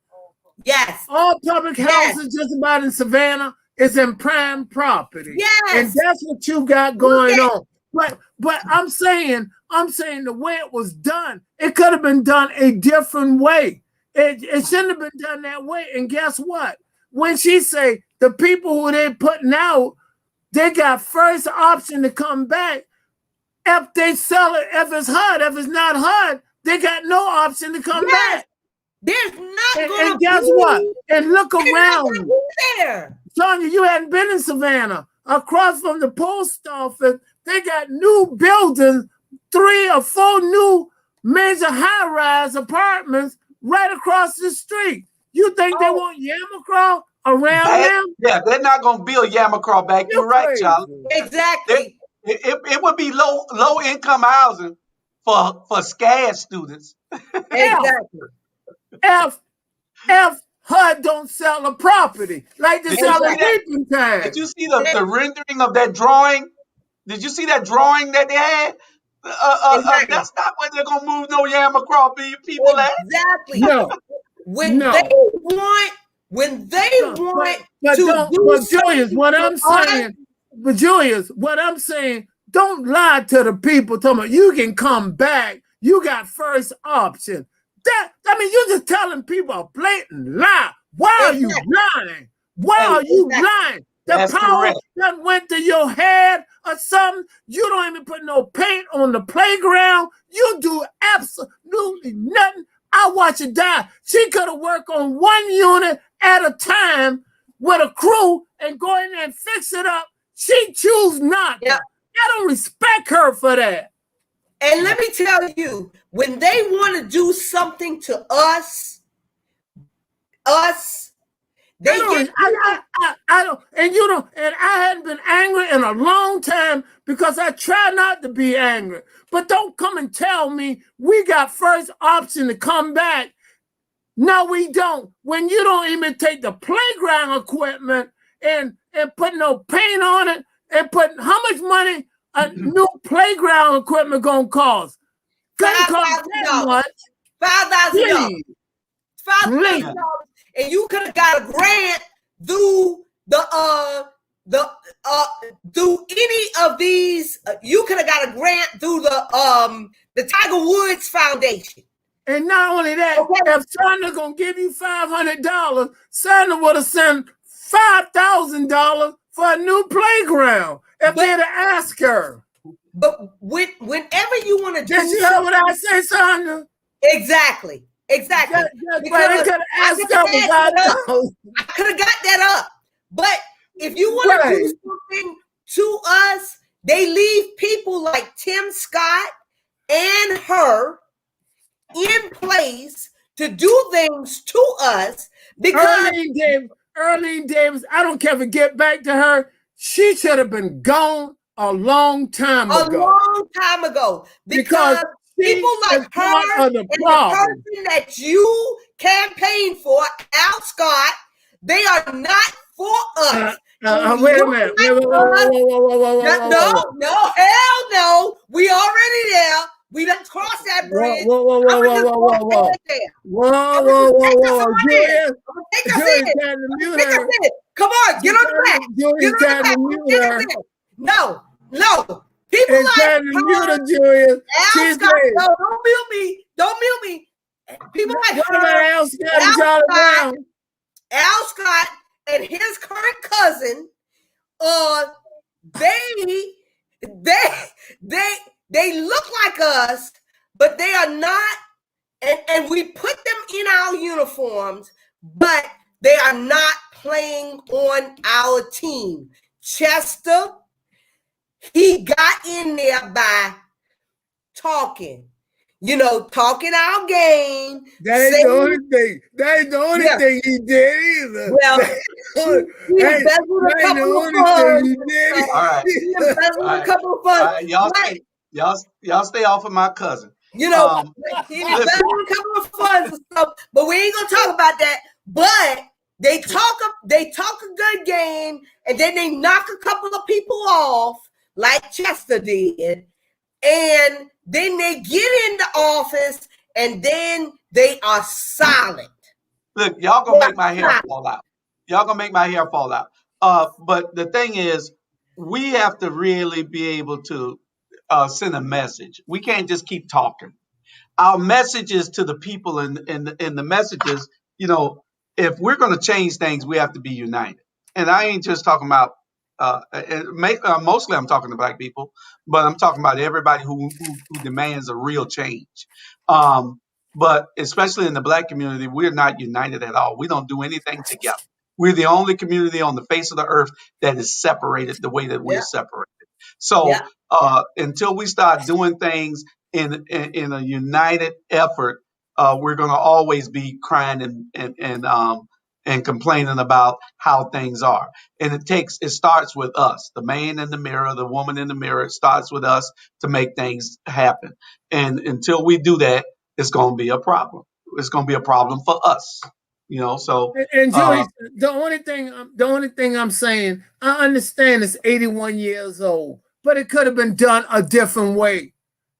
Yes. All public houses just about in Savannah is in prime property. Yes. And that's what you got going on. But I'm saying the way it was done, it could have been done a different way. It shouldn't have been done that way. And guess what? When she say the people who they putting out, they got first option to come back. If they sell it, if it's HUD, if it's not HUD, they got no option to come back. There's not going to be. And guess what? And look around. There. Sonia, you hadn't been in Savannah. Across from the post office, they got new buildings, 3 or 4 new major high-rise apartments right across the street. You think they want Yamacraw around them? Yeah, they're not going to build Yamacraw back. You're right, Charlie. Exactly. It would be low income housing for SCAD students. Exactly. If HUD don't sell a property like they sell a reaping time. Did you see the rendering of that drawing? Did you see that drawing that they had? That's not where they're gonna move no Yamacraw people at. Exactly. No. When they want to do Julius, what I'm saying, don't lie to the people talking about you can come back, you got first option. You're just telling people a blatant lie. Why are you lying? Why are you lying? The power that went to your head or something. You don't even put no paint on the playground. You do absolutely nothing. I watch it die. She could have worked on 1 unit at a time with a crew and go in there and fix it up. She choose not. Yeah. I don't respect her for that. And let me tell you, when they want to do something to us, they get. I don't, and you don't, and I hadn't been angry in a long time because I try not to be angry. But don't come and tell me we got first option to come back. No, we don't. When you don't even take the playground equipment and put no paint on it and put how much money a new playground equipment gonna cost? Gonna cost that much? $5,000. $5,000, and you could have got a grant through through any of these. You could have got a grant through the Tiger Woods Foundation. And not only that, if Sandra gonna give you $500, Sandra would have sent $5,000 for a new playground if they'd have asked her. But whenever you want to do, did you hear what I say, Sandra? Exactly. I could have got that up. But if you want to do something to us, they leave people like Tim Scott and her in place to do things to us because Earlene Davis, I don't care if we get back to her, she should have been gone a long time ago. Because people like her and the person that you campaign for, Al Scott, they are not for us. Wait a minute. No, hell no. We already there. We done crossed that bridge. Whoa. Come on, get on the back. No. People it's like Julia. Al Scott, no, don't mute me. People like Al Scott and his current cousin, they look like us, but they are not, and we put them in our uniforms, but they are not playing on our team. Chester, he got in there by talking our game. That ain't the only thing he did either. Well, he embezzled a couple of funds. All right. Y'all stay off of my cousin. He embezzled a couple of funds and stuff, but we ain't gonna talk about that. But they talk a good game, and then they knock a couple of people off, like Chester did, and then they get in the office, and then they are silent. Look, y'all gonna make my hair fall out. But the thing is, we have to really be able to send a message. We can't just keep talking. Our messages to the people and the messages, if we're going to change things, we have to be united. And I ain't just talking about, mostly I'm talking to Black people, but I'm talking about everybody who demands a real change. But especially in the Black community, we're not united at all. We don't do anything together. We're the only community on the face of the earth that is separated the way that we're separated. So until we start doing things in a united effort, we're going to always be crying and complaining about how things are. And it starts with us, the man in the mirror, the woman in the mirror. It starts with us to make things happen. And until we do that, it's going to be a problem. It's going to be a problem for us. So and Joey, the only thing I'm saying, I understand it's 81 years old, but it could have been done a different way.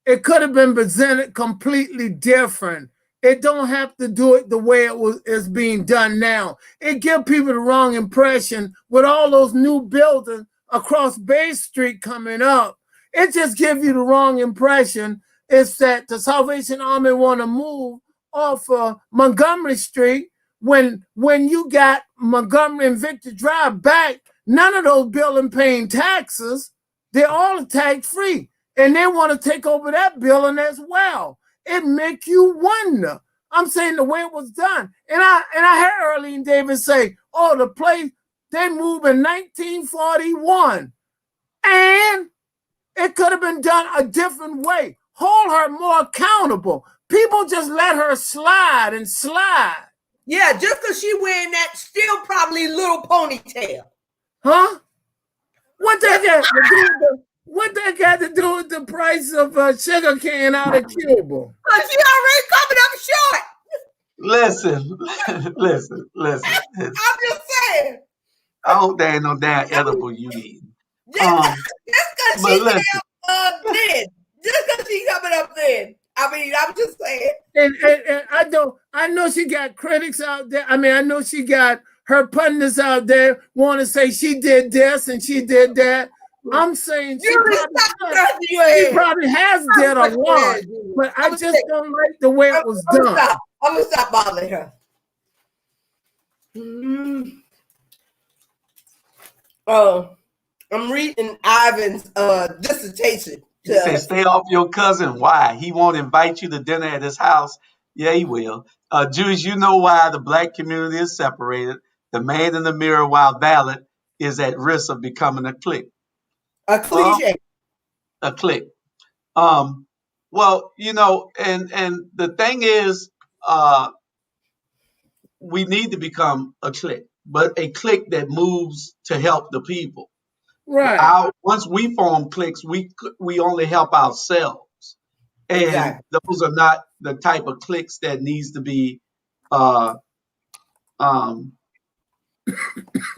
It could have been presented completely different. It don't have to do it the way is being done now. It gives people the wrong impression with all those new buildings across Bay Street coming up. It just gives you the wrong impression. It's that the Salvation Army want to move off Montgomery Street. When you got Montgomery and Victor Drive back, none of those buildings paying taxes. They're all tax free, and they want to take over that building as well. It make you wonder. I'm saying the way it was done, and I heard Earlene Davis say, "Oh, the place they moved in 1941, and it could have been done a different way. Hold her more accountable. People just let her slide and slide." Yeah, just because she wearing that still probably little ponytail. Huh? What that got to do with the price of sugar cane out of Cuba? She already coming up short. Listen. I'm just saying. I hope there ain't no damn edible you eating. Just because but she's listen. dead. Just because she's coming up then. I mean, I'm just saying. And I know she got critics out there. I mean, I know she got her pundits out there want to say she did this and she did that. I'm saying she probably has did a lot, but I just don't like the way it was done. I'm gonna stop bothering her. I'm reading Ivan's dissertation. He said, stay off your cousin. Why? He won't invite you to dinner at his house. Yeah, he will. Jews, you know why the black community is separated. The man in the mirror, while valid, is at risk of becoming a clique. A cliche. A clique. Well, you know, and the thing is, we need to become a clique, but a clique that moves to help the people. Right. Once we form cliques, we only help ourselves, and those are not the type of cliques that needs to be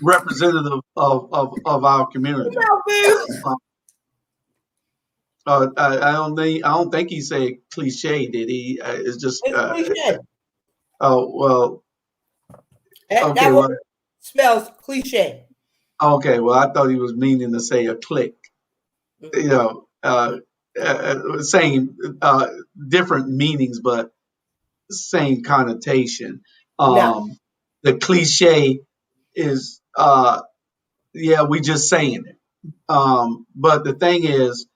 representative of our community. I don't think he said cliche, did he? It's just cliche. Oh well. That word spells cliche. Okay, well, I thought he was meaning to say a clique. You know, same different meanings, but same connotation. The cliche is, yeah, we just saying it. But the thing is,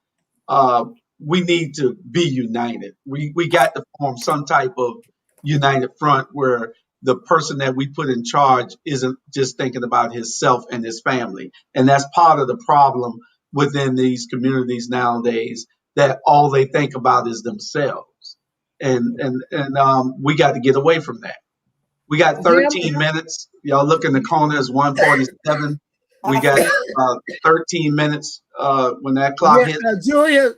we need to be united. We got to form some type of united front where the person that we put in charge isn't just thinking about himself and his family. And that's part of the problem within these communities nowadays, that all they think about is themselves. And we got to get away from that. We got 13 minutes. Y'all look in the corner, it's 1:47. We got 13 minutes when that clock hits. Julia,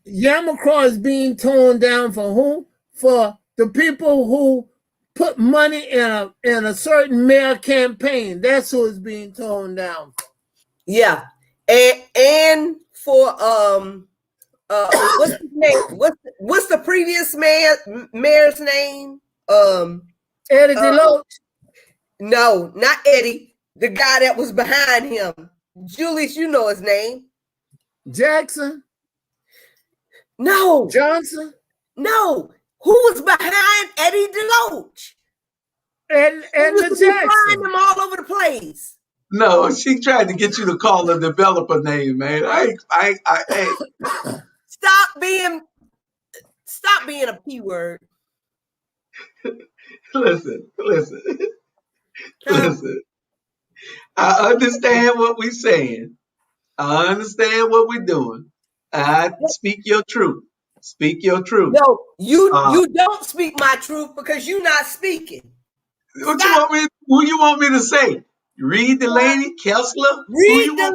Yamacraw is being torn down for who? For the people who put money in a certain mayor campaign. That's who is being torn down. Yeah, and for what's his name? What's the previous mayor's name? Eddie DeLoach. No, not Eddie. The guy that was behind him. Julius, you know his name. Jackson. No. Johnson. No. Who was behind Eddie DeLoach? And the Jackson. Find them all over the place. No, she tried to get you to call the developer name, man. Hey. Stop being a P word. Listen. I understand what we're saying. I understand what we're doing. Speak your truth. Speak your truth. No, you don't speak my truth because you're not speaking. Who you want me to say? Read the lady, Kessler? Read the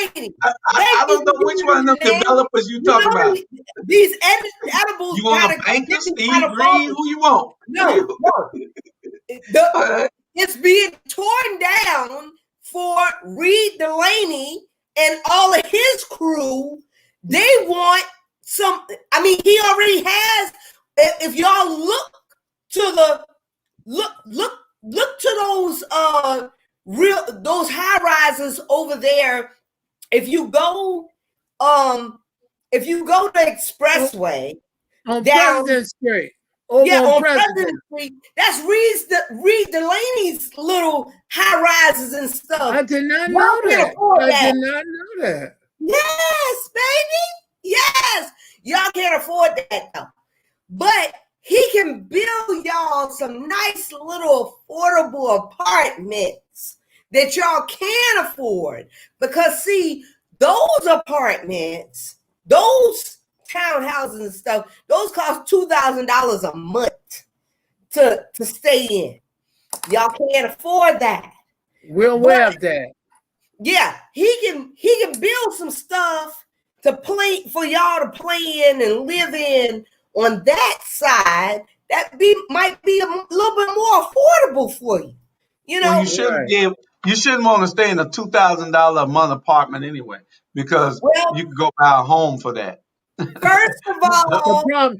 lady. I don't know which one of them developers you talking about. These edibles. You want a banker, Steve Green? Who you want? No. It's being torn down for Reed Delaney and all of his crew. They want some. I mean, he already has. If y'all look to those those high rises over there. If you go to Expressway on down President Street. On President Street, that's Reed Delaney's little high rises and stuff. I did not know that. Yes, baby. Yes. Y'all can't afford that though. But he can build y'all some nice little affordable apartments that y'all can afford. Because see, those apartments, those townhouses and stuff, those cost $2,000 a month to stay in. Y'all can't afford that. We're aware of that. Yeah, he can build some stuff to play for y'all to play in and live in on that side. That might be a little bit more affordable for you. You know, well, You shouldn't want to stay in a $2,000 a month apartment anyway, because you can go buy a home for that. First of all,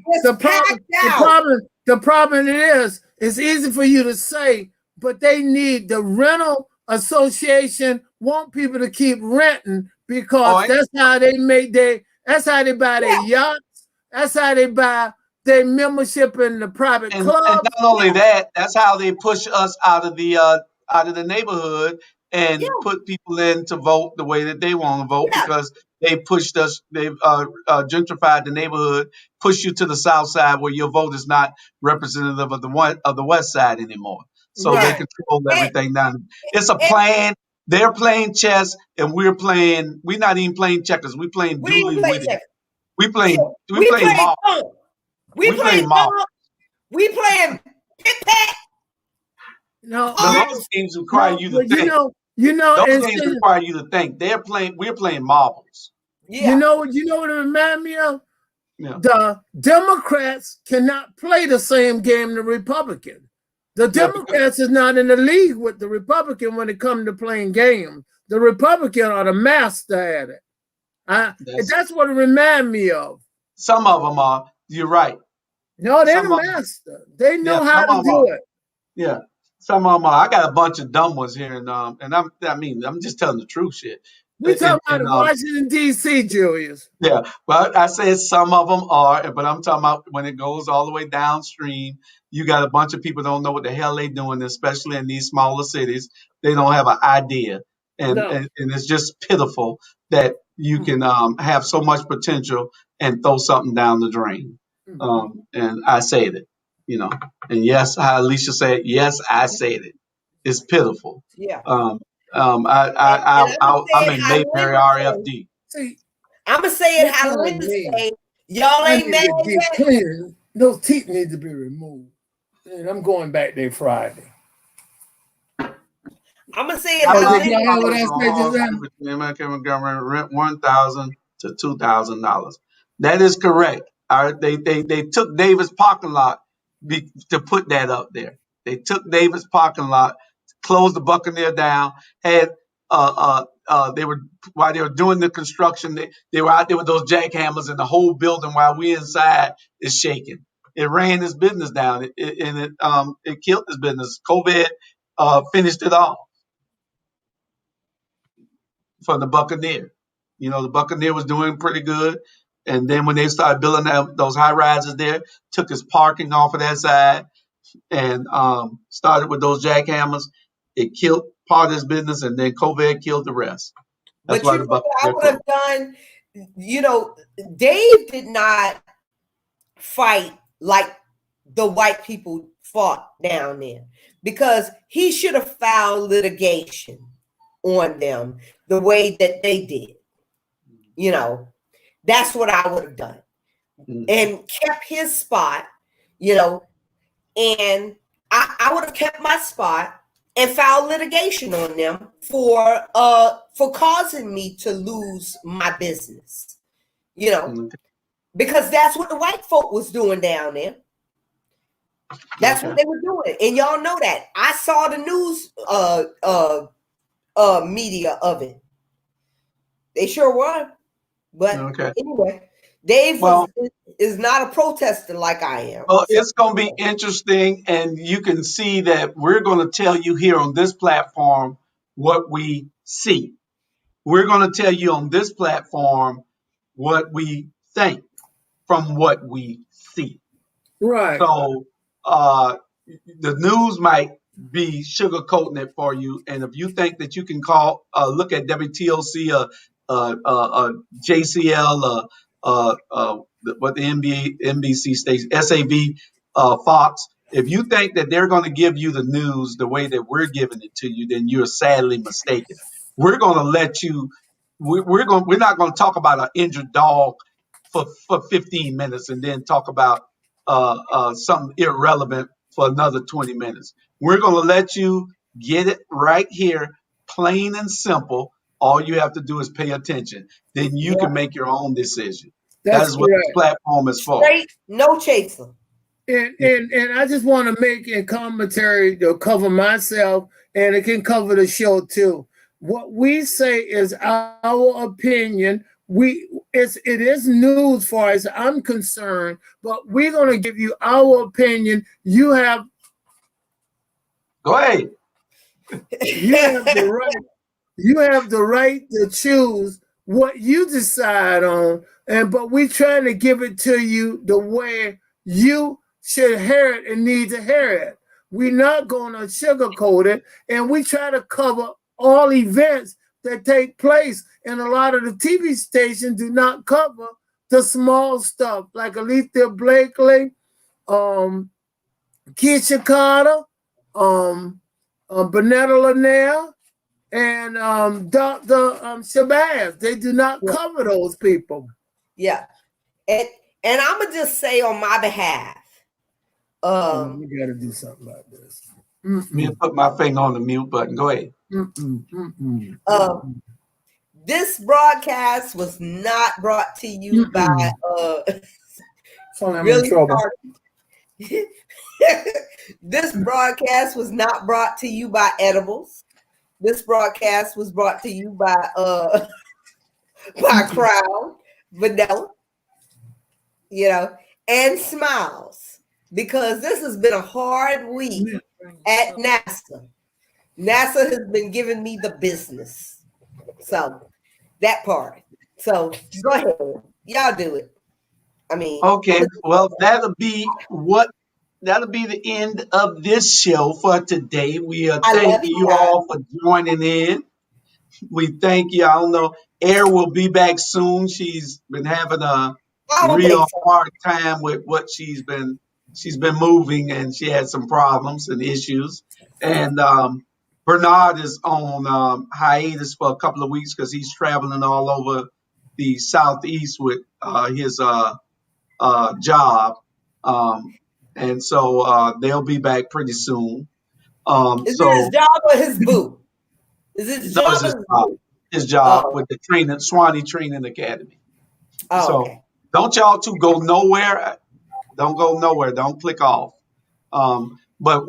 the problem is, it's easy for you to say, but they need the rental association want people to keep renting because that's how they buy their yachts, that's how they buy their membership in the private clubs. And not only that, that's how they push us out of the neighborhood and put people in to vote the way that they want to vote, because they pushed us, they've gentrified the neighborhood, push you to the south side where your vote is not representative of the west side anymore. So they control everything down. It's a plan. They're playing chess, and we're not even playing checkers. We're playing dually witty. We playing marbles. We playing marbles. We playing pit-pat. No, those games require you to think. Those games require you to think. We're playing marbles. Yeah. You know what it reminds me of? Yeah. The Democrats cannot play the same game the Republicans. The Democrats is not in the league with the Republican when it comes to playing games. The Republican are the master at it. That's what it reminds me of. Some of them are. You're right. No, they're the master. They know how to do it. Yeah. Some of them are. I got a bunch of dumb ones here, and I'm just telling the truth shit. We talking about Washington, D.C., Julius. Yeah, well, I said some of them are, but I'm talking about when it goes all the way downstream, you got a bunch of people don't know what the hell they're doing, especially in these smaller cities. They don't have an idea. And it's just pitiful that you can have so much potential and throw something down the drain. And I said it, and yes, how Alicia said, yes, I said it. It's pitiful. Yeah. I'm in Mayberry RFD. See, I'm gonna say it how Linda say. Y'all ain't mad yet. Those teeth need to be removed. And I'm going back there Friday. I'm gonna say it how government rent $1,000 to $2,000. That is correct. They took Davis parking lot to put that up there. They took Davis parking lot, closed the Buccaneer down, had while they were doing the construction, they were out there with those jackhammers, and the whole building while we inside is shaking. It ran his business down, it killed his business. COVID finished it off for the Buccaneer. The Buccaneer was doing pretty good, and then when they started building those high rises there, took his parking off of that side, and started with those jackhammers. It killed part of his business, and then COVID killed the rest. That's why what I would have done, Dave did not fight like the white people fought down there, because he should have filed litigation on them the way that they did. That's what I would have done. And kept his spot, and I would have kept my spot and filed litigation on them for causing me to lose my business, because that's what the white folk was doing down there. That's what they were doing, and y'all know that. I saw the news media of it. They sure were, but anyway. Dave is not a protester like I am. Well, it's going to be interesting, and you can see that we're going to tell you here on this platform what we see. We're going to tell you on this platform what we think from what we see. Right. So the news might be sugarcoating it for you, and if you think that you can look at WTOC, JCL, what the NBC station, SAV, Fox. If you think that they're going to give you the news the way that we're giving it to you, then you're sadly mistaken. We're going to let you. We're not going to talk about an injured dog for 15 minutes and then talk about something irrelevant for another 20 minutes. We're going to let you get it right here, plain and simple. All you have to do is pay attention. Then you can make your own decision. That is what this platform is for. Straight, no chaser. And I just want to make a commentary to cover myself, and it can cover the show too. What we say is our opinion. It is news far as I'm concerned, but we're gonna give you our opinion. You have Go ahead. you have the right. You have the right to choose what you decide on, but we trying to give it to you the way you should hear it and need to hear it. We're not going to sugarcoat it, and we try to cover all events that take place. And a lot of the TV stations do not cover the small stuff, like Alethea Blakely, Keisha Carter, Bernetta Linnell, and Dr. Shabazz. They do not cover those people. Yeah. And I'm going to just say on my behalf. We got to do something about this. Me put my finger on the mute button. Go ahead. This broadcast was not brought to you by really This broadcast was not brought to you by edibles. This broadcast was brought to you by Crown, Vanilla, and Smiles, because this has been a hard week at NASA. NASA has been giving me the business. So that part. So go ahead. Y'all do it. I mean, okay. Well, that'll be the end of this show for today. We are thanking you all for joining in. We thank you. I don't know. Air will be back soon. She's been having a real hard time with what she's been moving, and she had some problems and issues. And Bernard is on hiatus for a couple of weeks because he's traveling all over the Southeast with his job. And so they'll be back pretty soon. Is it his job or his boo? Is it his job? His job with the Swanee Training Academy. Okay. Don't y'all two go nowhere. Don't go nowhere. Don't click off. But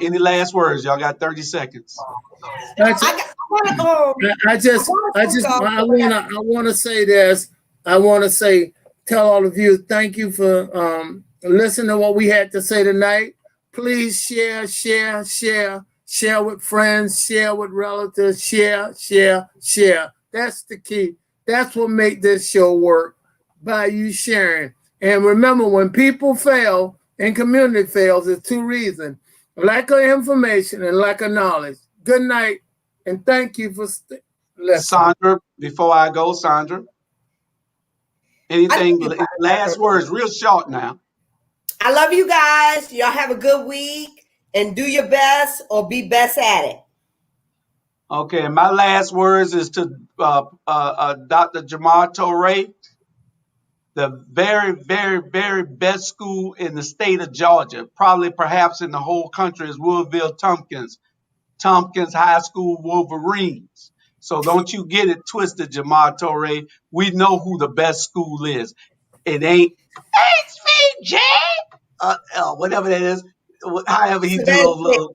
any last words? Y'all got 30 seconds. I want to say this. I want to tell all of you, thank you for listening to what we had to say tonight. Please share with friends, share with relatives, share. That's the key. That's what makes this show work, by you sharing. And remember, when people fail and community fails, there's two reasons: lack of information and lack of knowledge. Good night, and thank you for listening. Sandra, before I go, anything, last words, real short now. I love you guys. Y'all have a good week and do your best or be best at it. Okay, my last words is to Dr. Jamar Torre. The very, very, very best school in the state of Georgia, probably perhaps in the whole country, is Woodville Tompkins High School Wolverines. So don't you get it twisted, Jamar Torre. We know who the best school is. It ain't HVJ, whatever that is. However he do those little.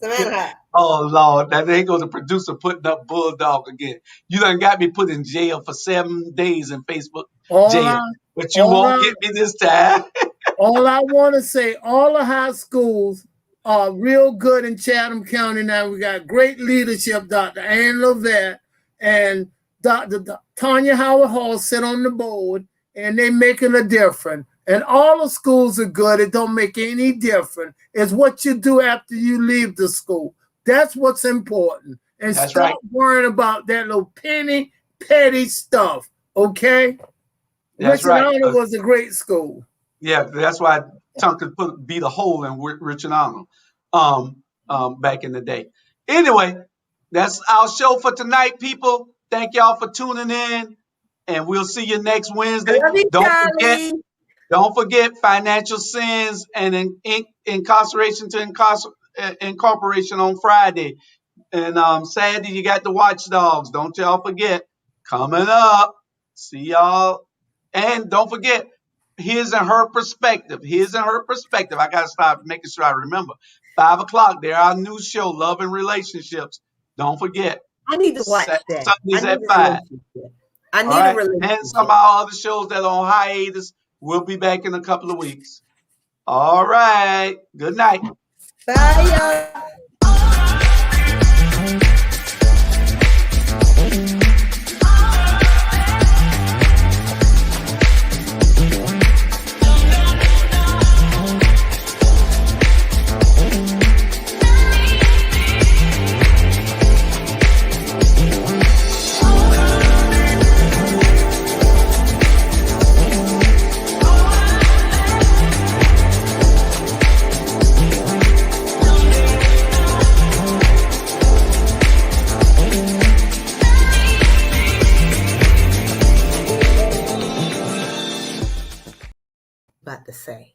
Savannah. Oh Lord, that ain't gonna producer putting up Bulldog again. You done got me put in jail for 7 days in Facebook jail, but you won't get me this time. All I want to say, all the high schools are real good in Chatham County now. We got great leadership. Dr. Ann Lovett and Dr. Tanya Howard Hall sit on the board, and they making a difference. And all the schools are good. It don't make any difference. It's what you do after you leave the school. That's what's important. And stop worrying about that little petty stuff. Okay? Richard Arnold was a great school. Yeah, that's why Tonka beat a hole in Richard Arnold back in the day. Anyway, that's our show for tonight, people. Thank y'all for tuning in, and we'll see you next Wednesday. Don't forget financial sins and incarceration to incorporation on Friday. And Saturday, you got the Watchdogs. Don't y'all forget. Coming up. See y'all. And don't forget, his and her perspective. His and her perspective. I got to start making sure I remember. 5 o'clock, there our new show, Love and Relationships. Don't forget. I need to watch that. Sundays at 5. I need a relationship. And some of our other shows that are on hiatus. We'll be back in a couple of weeks. All right. Good night. Bye, y'all. About to say.